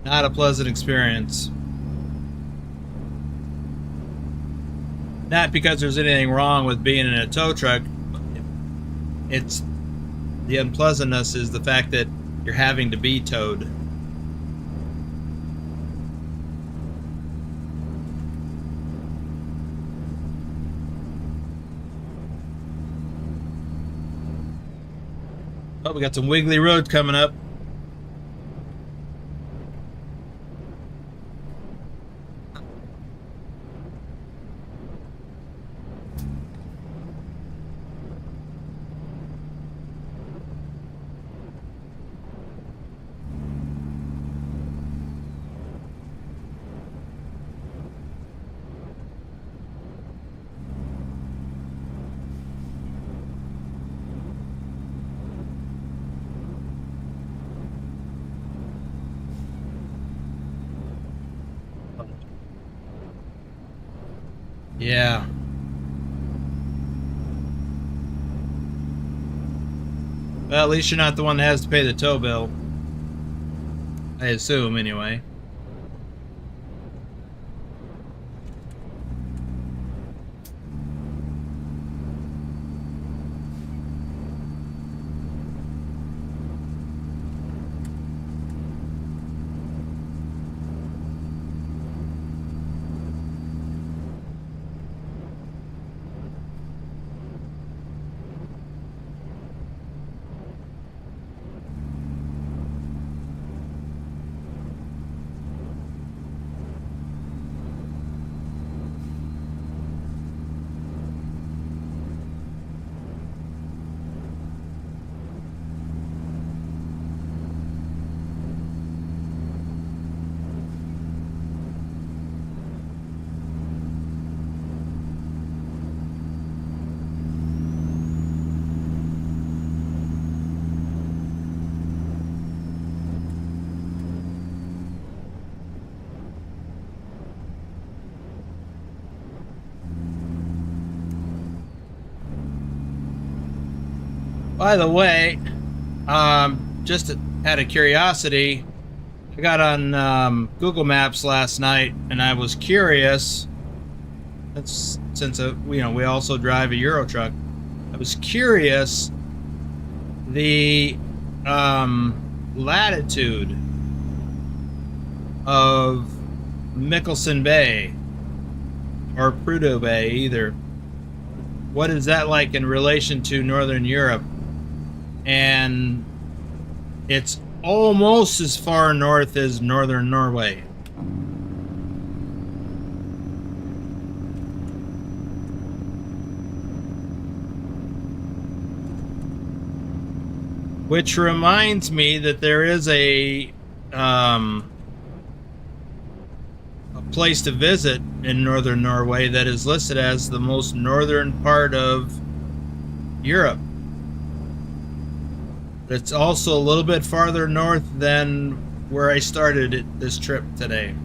Not a pleasant experience. Not because there's anything wrong with being in a tow truck. It's the unpleasantness is the fact that you're having to be towed. Oh, we got some wiggly road coming up. Yeah. Well, at least you're not the one that has to pay the tow bill. I assume, anyway. By the way, just out of curiosity, I got on Google Maps last night, and I was curious. That's since we also drive a Euro truck. I was curious the latitude of Mikkelsen Bay or Prudhoe Bay, either. What is that like in relation to Northern Europe? And it's almost as far north as northern Norway. Which reminds me that there is a place to visit in northern Norway that is listed as the most northern part of Europe. It's also a little bit farther north than where I started this trip today.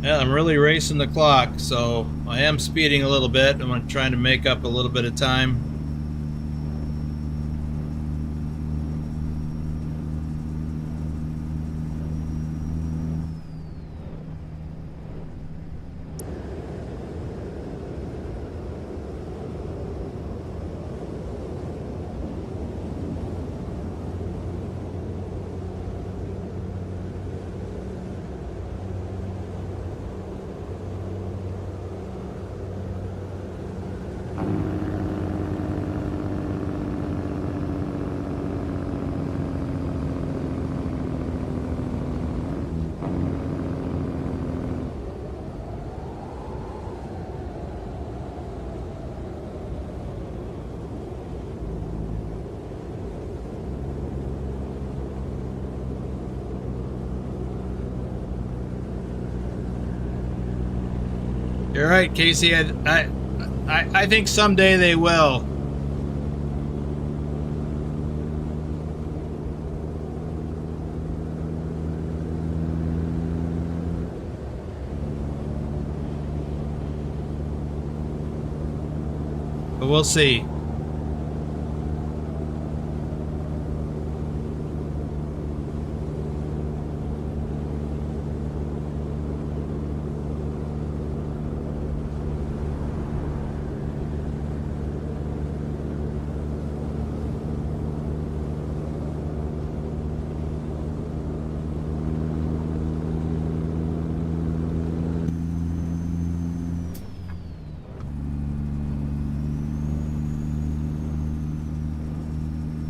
Yeah, I'm really racing the clock, so I am speeding a little bit. I'm trying to make up a little bit of time. You're right, Casey. I think someday they will. But we'll see.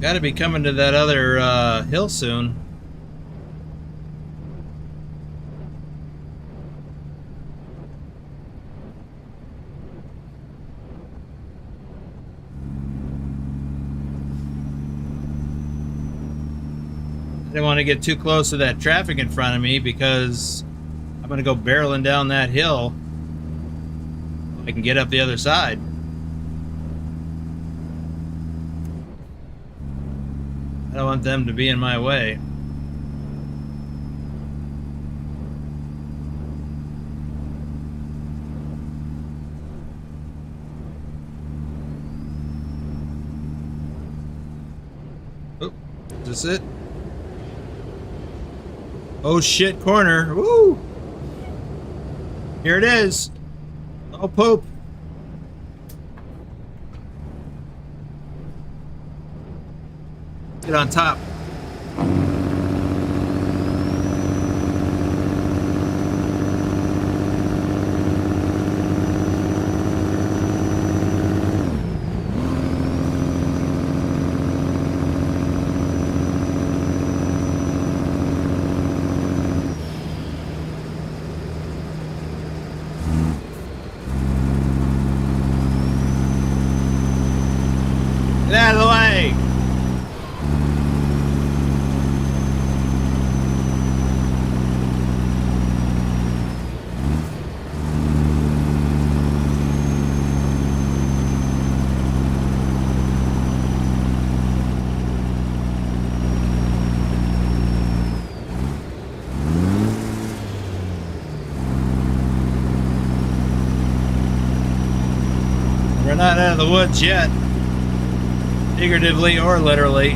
Got to be coming to that other hill soon. I didn't want to get too close to that traffic in front of me because I'm going to go barreling down that hill. I can get up the other side. I don't want them to be in my way. Oh, is this it? Oh shit, corner. Woo! Here it is. Oh poop. Get on top. Get out of the way! We're not out of the woods yet. Figuratively or literally.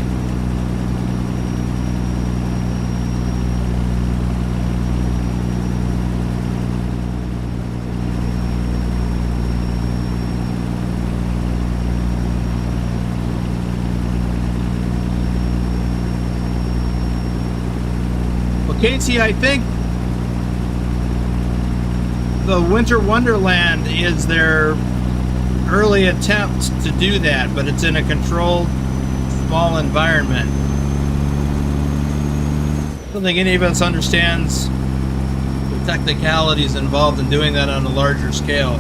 Well, Casey, I think the Winter Wonderland is their early attempt to do that, but it's in a controlled, small environment. I don't think any of us understands the technicalities involved in doing that on a larger scale.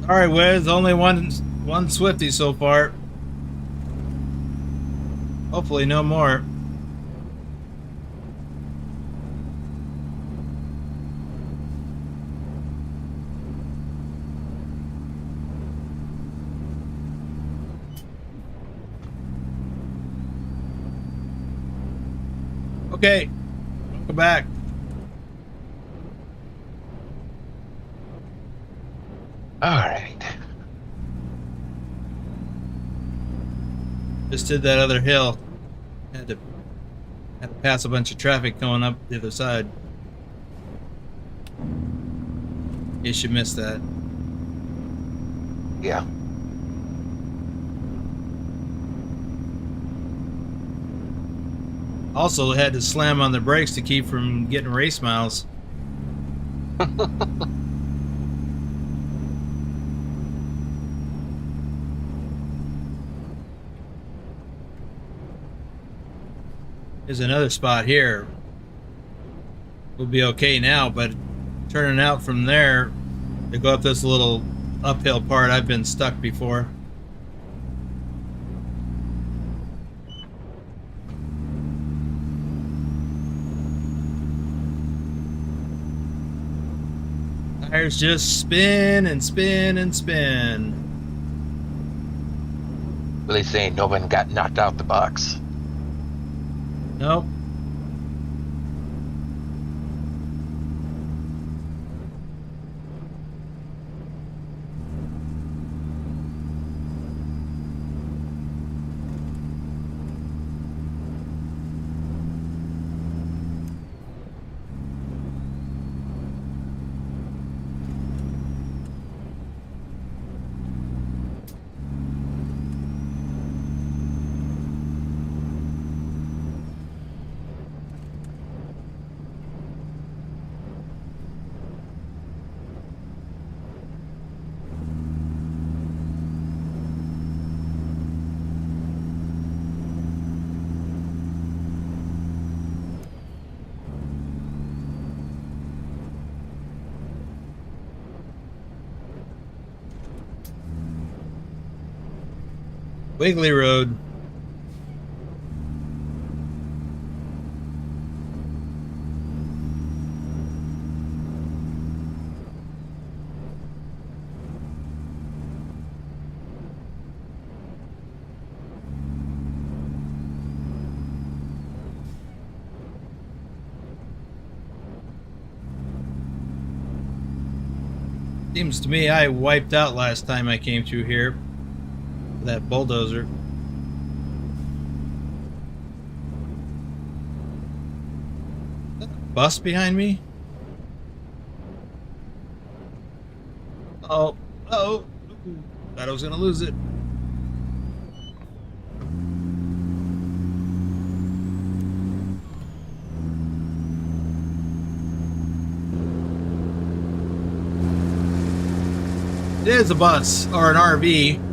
All right, Wiz, only one Swifty so far. Hopefully no more. Okay, welcome back. All right. Just did that other hill. Had to pass a bunch of traffic going up the other side. You should miss that. Yeah. Also had to slam on the brakes to keep from getting race miles. There's another spot here. We'll be okay now, but turning out from there to go up this little uphill part, I've been stuck before. Tires just spin and spin and spin. Really saying no one got knocked out the box. Nope. Wiggly Road. Seems to me I wiped out last time I came through here. That bulldozer. Is that a bus behind me? Oh, oh, thought I was gonna lose it. It is a bus or an RV.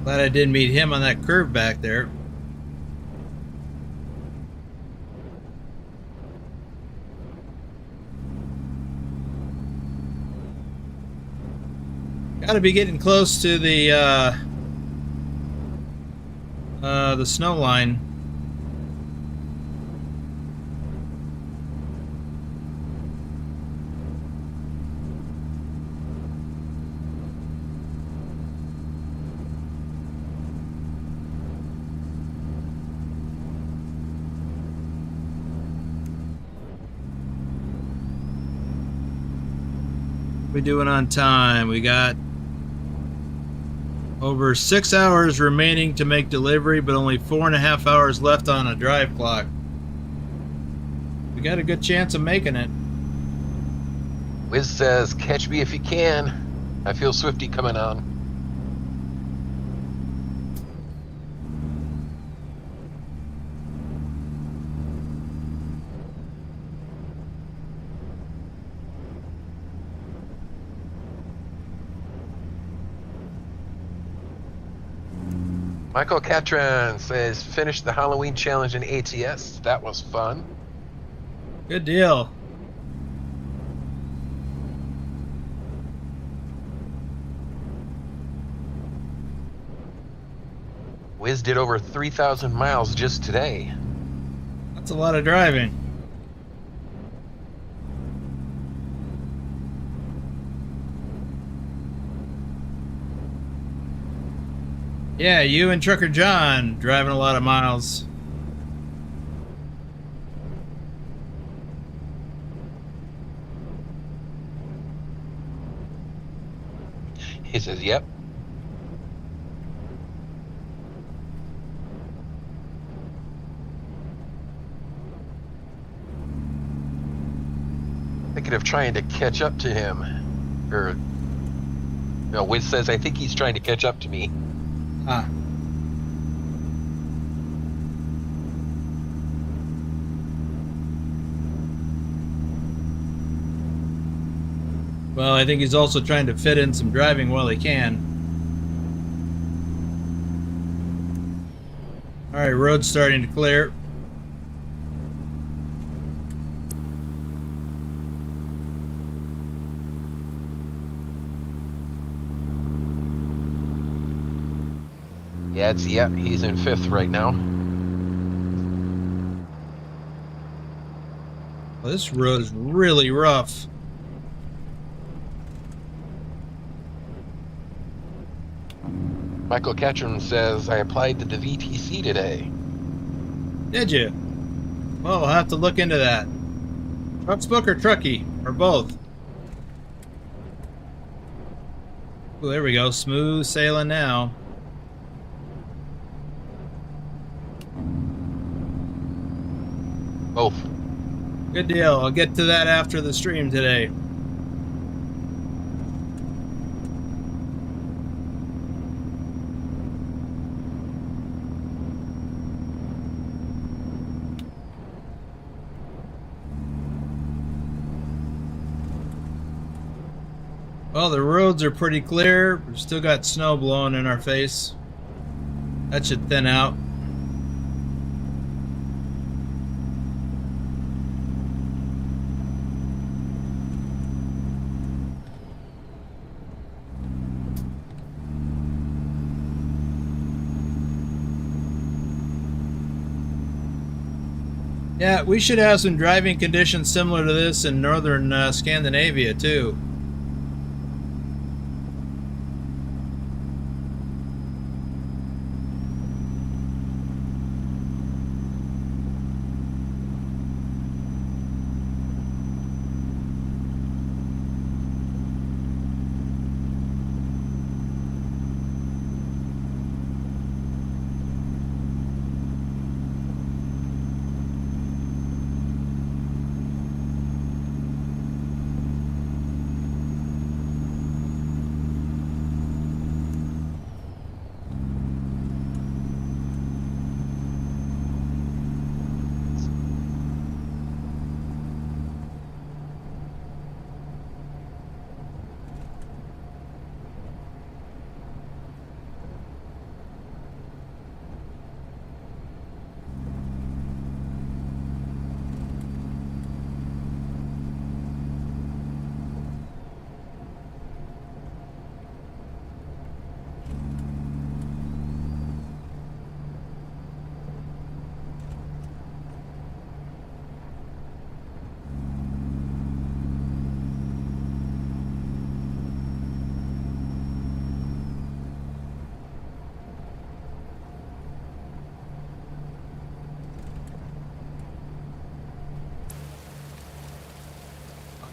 Glad I didn't meet him on that curve back there. Got to be getting close to the snow line. We doing on time? We got over 6 hours remaining to make delivery, but only 4.5 hours left on a drive clock. We got a good chance of making it. Wiz says, catch me if you can. I feel Swifty coming on. Michael Catron says, finished the Halloween challenge in ATS. That was fun. Good deal. Wiz did over 3,000 miles just today. That's a lot of driving. Yeah, you and Trucker John driving a lot of miles. He says, yep. Thinking of trying to catch up to him. Or, no, Wiz says, I think he's trying to catch up to me. Ah. Well, I think he's also trying to fit in some driving while he can. All right, road's starting to clear. Yeah, he's in 5th right now. Well, this road is really rough. Michael Catron says, I applied to the VTC today. Did you? Well, we'll have to look into that. TrucksBook or Trucky, or both? Oh, there we go. Smooth sailing now. Both. Good deal. I'll get to that after the stream today. Well, the roads are pretty clear. We've still got snow blowing in our face. That should thin out. Yeah, we should have some driving conditions similar to this in northern Scandinavia, too.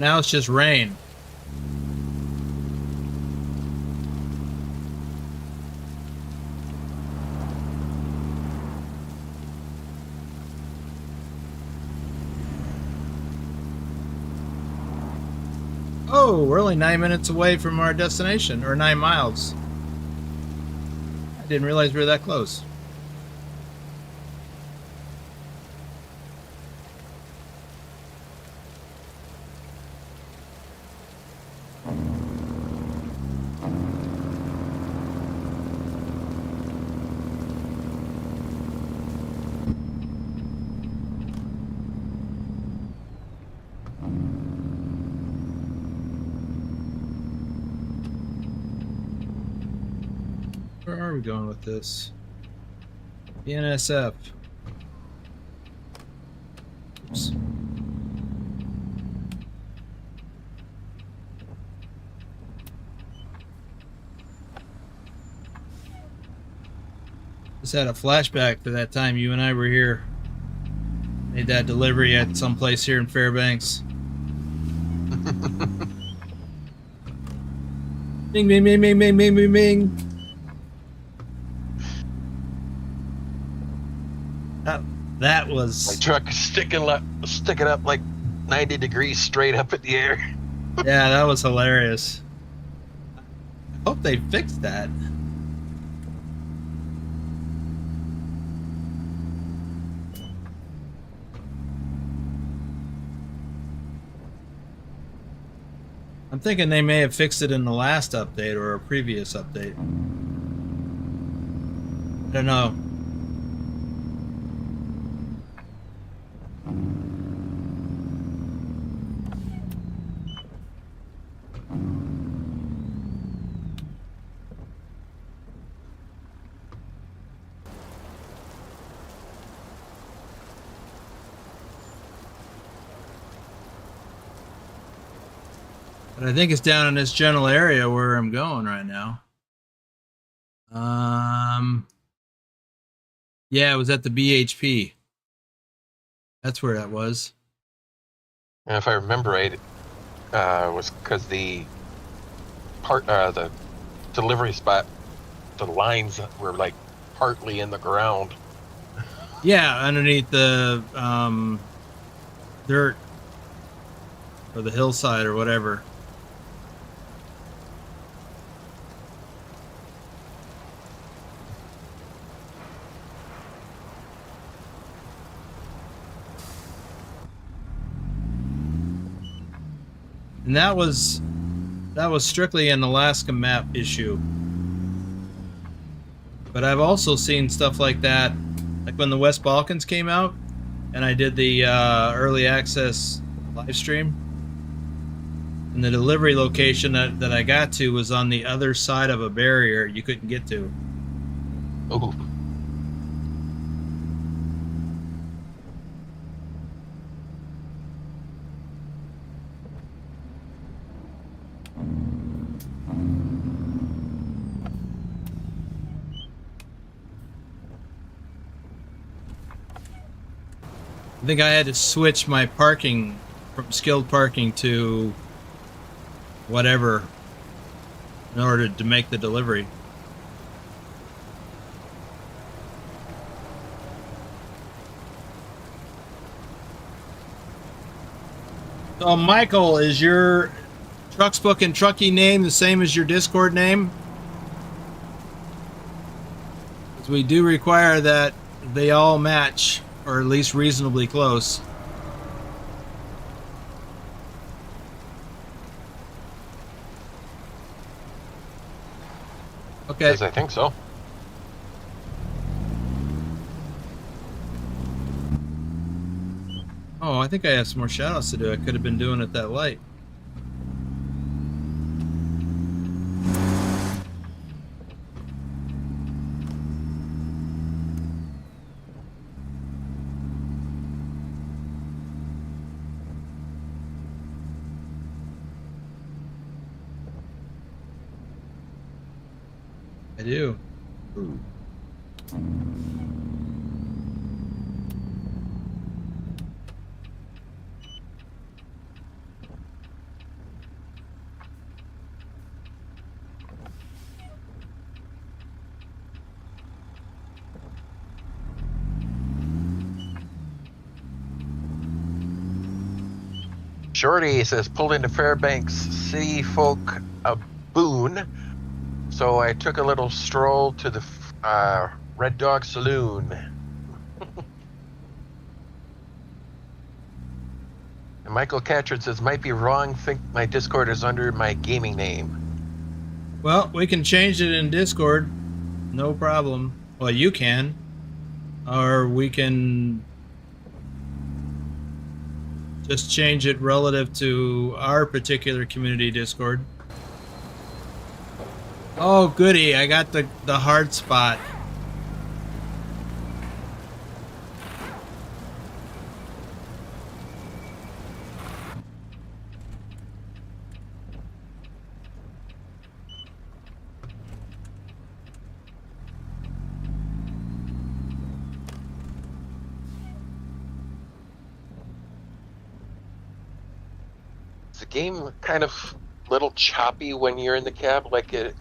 Now it's just rain. Oh, we're only 9 minutes away from our destination, or 9 miles. I didn't realize we were that close. Where are we going with this? BNSF. Oops. Just had a flashback to that time you and I were here. Made that delivery at some place here in Fairbanks. Bing, bing, bing, bing, bing, bing, bing, bing. That was... My truck is sticking up like 90 degrees straight up in the air. Yeah, that was hilarious. I hope they fixed that. I'm thinking they may have fixed it in the last update or a previous update. I don't know. But I think it's down in this general area where I'm going right now. Yeah, it was at the BHP. That's where that was. And if I remember right, it was because the delivery spot, the lines were like partly in the ground. Yeah, underneath the dirt or the hillside or whatever. And that was That was strictly an Alaska map issue. But I've also seen stuff like that, like when the West Balkans came out, and I did the early access live stream. And the delivery location that I got to was on the other side of a barrier you couldn't get to. Oh. I think I had to switch my parking from skilled parking to whatever in order to make the delivery. So, Michael, is your TrucksBook and Trucky name the same as your Discord name? Because we do require that they all match, or at least reasonably close. Okay. Yes, I think so. Oh, I think I have some more shoutouts to do. I could have been doing it that light. I do. Ooh. Shorty says, pulled into Fairbanks City Folk a boon, so I took a little stroll to the Red Dog Saloon. And Michael Catchard says, might be wrong, think my Discord is under my gaming name. Well, we can change it in Discord. No problem. Well, you can. Or we can just change it relative to our particular community Discord. Oh, goody. I got the hard spot. Is the game kind of little choppy when you're in the cab, like it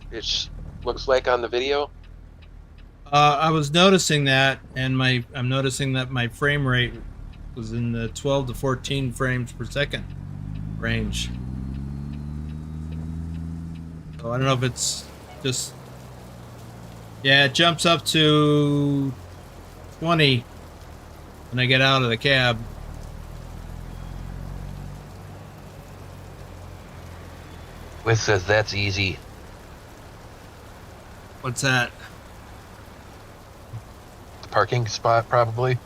looks like on the video? I was noticing that, and I'm noticing that my frame rate was in the 12 to 14 frames per second range. So I don't know if it's just... Yeah, it jumps up to 20 when I get out of the cab. It says that's easy. What's that? The parking spot, probably.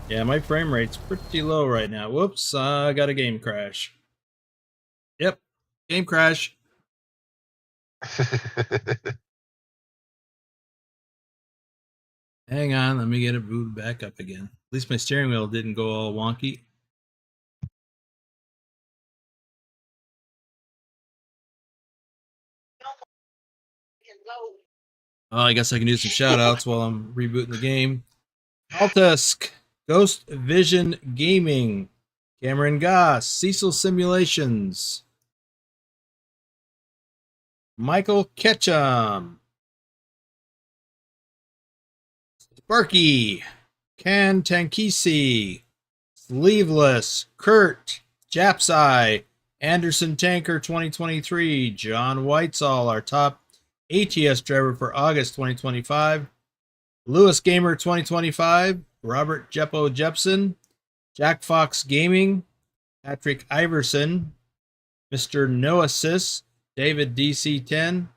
Yeah, my frame rate's pretty low right now. Whoops, I got a game crash. Yep, game crash. Hang on, let me get it booted back up again. At least my steering wheel didn't go all wonky. Oh, I guess I can do some shout outs while I'm rebooting the game. Altusk, Ghost Vision Gaming, Cameron Goss, Cecil Simulations, Michael Ketchum, Sparky, Can Tankisi, Sleeveless, Kurt, Japsai, Anderson Tanker 2023, John Whitesall, our top ATS driver for August 2025, Lewis Gamer 2025, Robert Jeppo Jepson, Jack Fox Gaming, Patrick Iverson, Mr. No Assist, David DC10,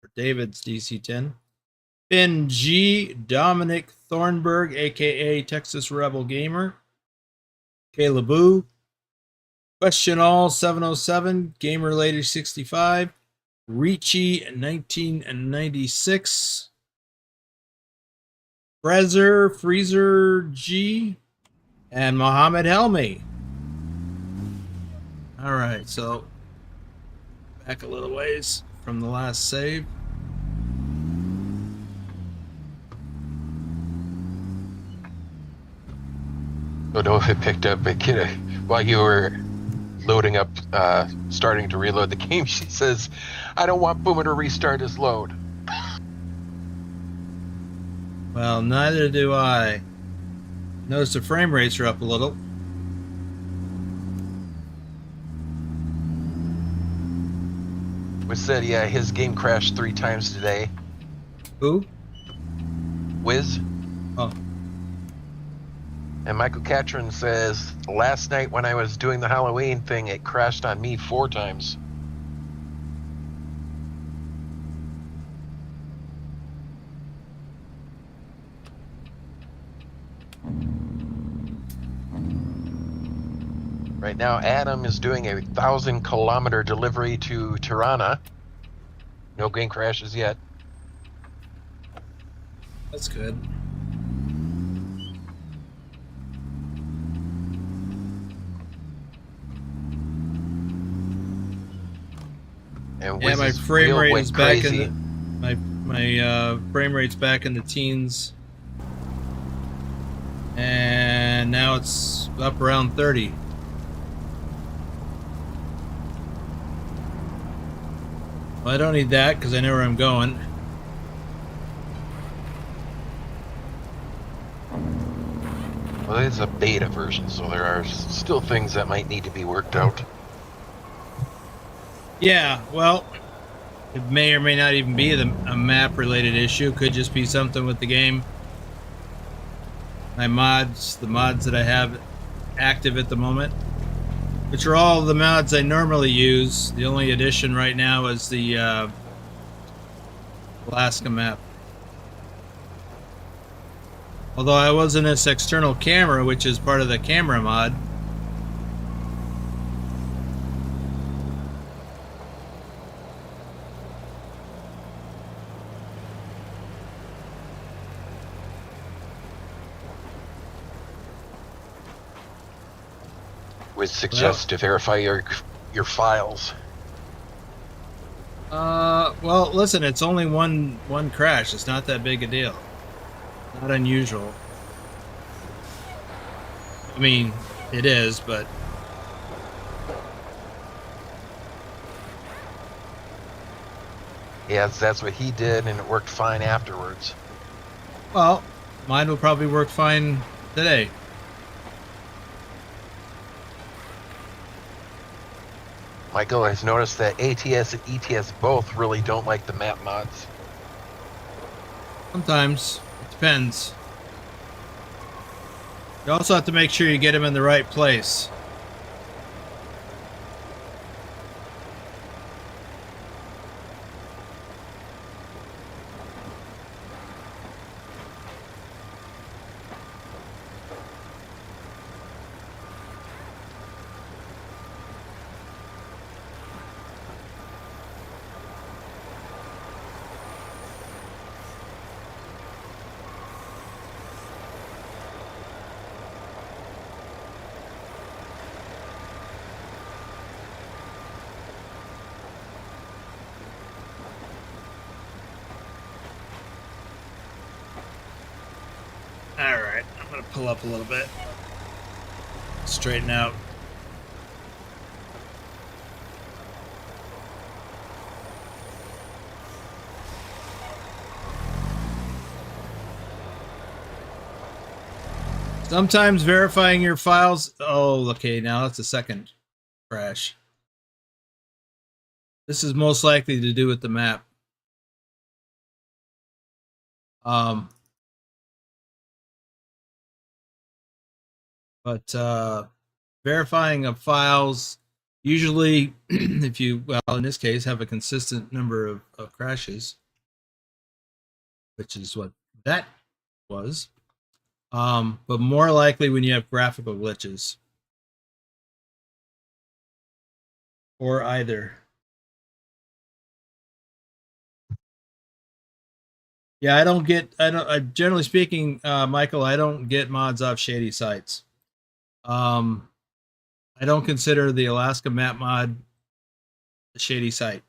or David's DC10, Ben G, Dominic Thornburg, aka Texas Rebel Gamer, Caleb Boo, Question All 707, Gamer Lady 65, Ricci 1996, Freezer G, and Mohammed Helmi. All right, so back a little ways from the last save. Don't know if it picked up, but while you were loading up, starting to reload the game, she says, I don't want Boomer to restart his load. Well, neither do I. Notice the frame rates are up a little. Wiz said, yeah, his game crashed 3 times today. Who? Wiz. Oh. And Michael Catron says, last night when I was doing the Halloween thing, it crashed on me 4 times. Right now, Adam is doing a 1,000-kilometer delivery to Tirana. No game crashes yet. That's good. And yeah, my Wiz's frame wheel rate went is back crazy. in the my frame rate's back in the teens, and now it's up around 30. Well, I don't need that because I know where I'm going. Well, it's a beta version, so there are still things that might need to be worked out. Yeah, well, it may or may not even be a map-related issue. Could just be something with the game. My mods, the mods that I have active at the moment, which are all the mods I normally use. The only addition right now is the Alaska map. Although I was in this external camera, which is part of the camera mod. Would suggest to verify your files. Well, listen, it's only one crash. It's not that big a deal. Not unusual. I mean, it is, but Yes, that's what he did, and it worked fine afterwards. well, mine will probably work fine today. Michael has noticed that ATS and ETS both really don't like the map mods. Sometimes. It depends. You also have to make sure you get them in the right place. Alright, I'm going to pull up a little bit. Straighten out. Sometimes verifying your files... Oh, okay, now that's a second crash. This is most likely to do with the map. But verifying of files, usually, if you, well, in this case, have a consistent number of crashes, which is what that was. But more likely when you have graphical glitches. Or either. Yeah, generally speaking, Michael, I don't get mods off shady sites. I don't consider the Alaska map mod a shady site.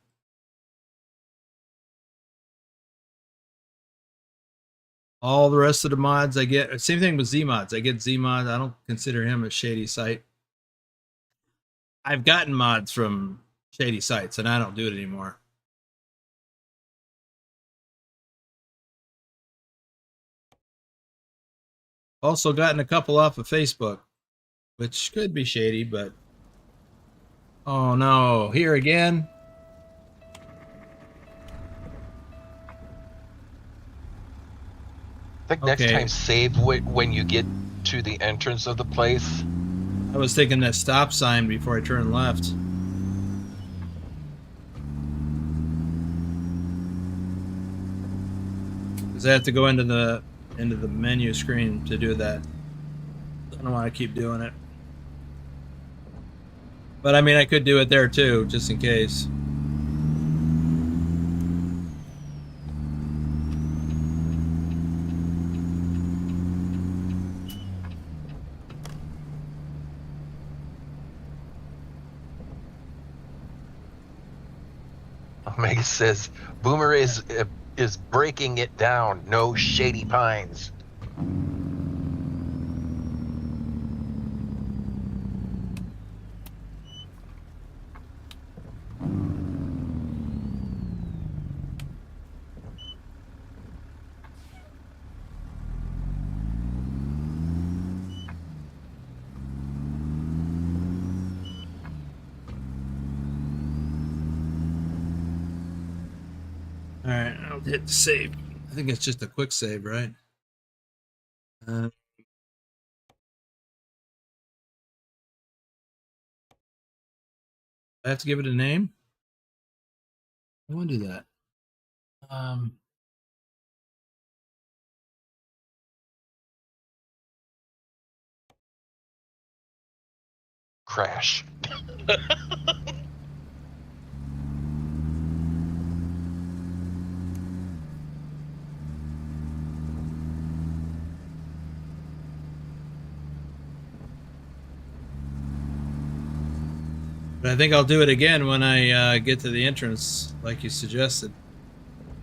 All the rest of the mods I get, same thing with Zeemods. I get Zeemods. I don't consider him a shady site. I've gotten mods from shady sites, and I don't do it anymore. Also gotten a couple off of Facebook, which could be shady, but oh no, here again. I think next time save when you get to the entrance of the place. I was thinking that stop sign before I turned left. Because I have to go into the menu screen to do that. I don't want to keep doing it. But I mean, I could do it there too, just in case. Omega says Boomer is breaking it down. No shady pines. All right, I'll hit save. I think it's just a quick save, right? I have to give it a name. I want to do that. Crash. But I think I'll do it again when I get to the entrance, like you suggested,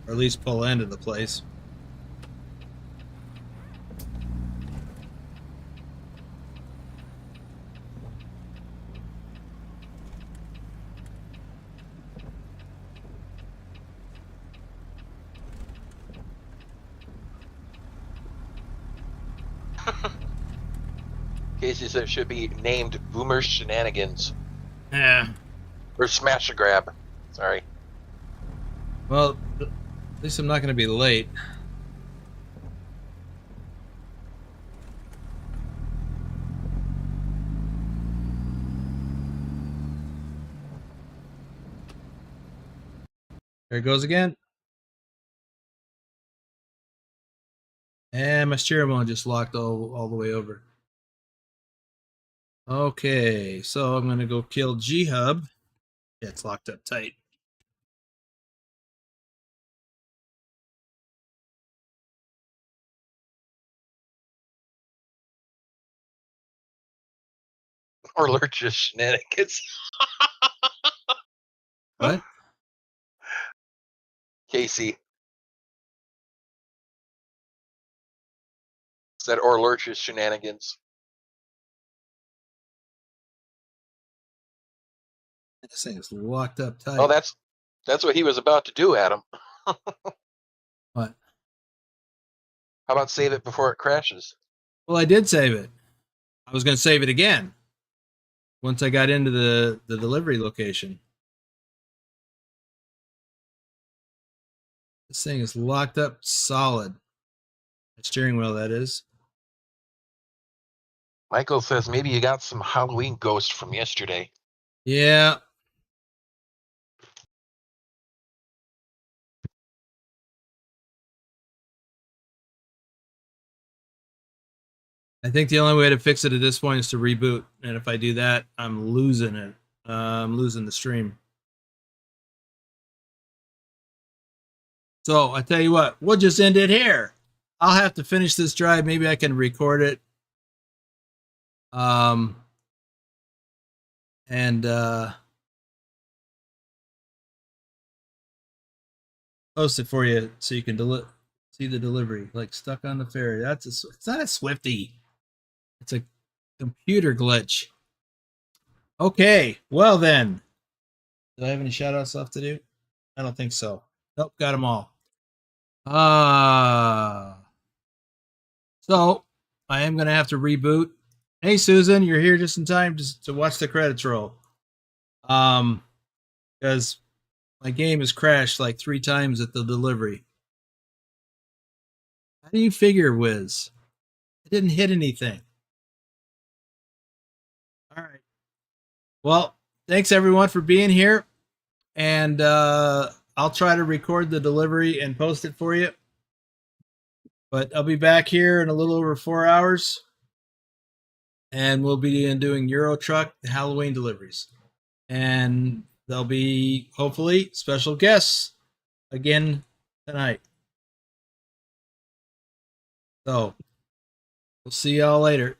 or at least pull into the place. Casey said it should be named Boomer Shenanigans. Yeah. Or Smash a Grab. Sorry. Well, at least I'm not going to be late. There it goes again. And my steering wheel just locked all the way over. Okay, so I'm going to go kill G-Hub. Yeah, it's locked up tight. Or Lurch's Shenanigans. What? Casey said or Lurch's Shenanigans. This thing is locked up tight. Oh, that's what he was about to do, Adam. What? How about save it before it crashes? Well, I did save it. I was going to save it again once I got into the delivery location. This thing is locked up solid. The steering wheel, that is. Michael says maybe you got some Halloween ghost from yesterday. Yeah. I think the only way to fix it at this point is to reboot. And if I do that, I'm losing it. I'm losing the stream. So I tell you what, we'll just end it here. I'll have to finish this drive. Maybe I can record it. And post it for you so you can see the delivery. Like stuck on the ferry. It's not a Swifty. It's a computer glitch. Okay, well then. Do I have any shout outs left to do? I don't think so. Nope, got them all. So I am gonna have to reboot. Hey Susan, you're here just in time to watch the credits roll. Because my game has crashed like 3 times at the delivery. How do you figure, Wiz? I didn't hit anything. All right. Well, thanks everyone for being here. And I'll try to record the delivery and post it for you. But I'll be back here in a little over 4 hours. And we'll be doing Euro Truck Halloween deliveries. And there'll be, hopefully, special guests again tonight. So, we'll see y'all later.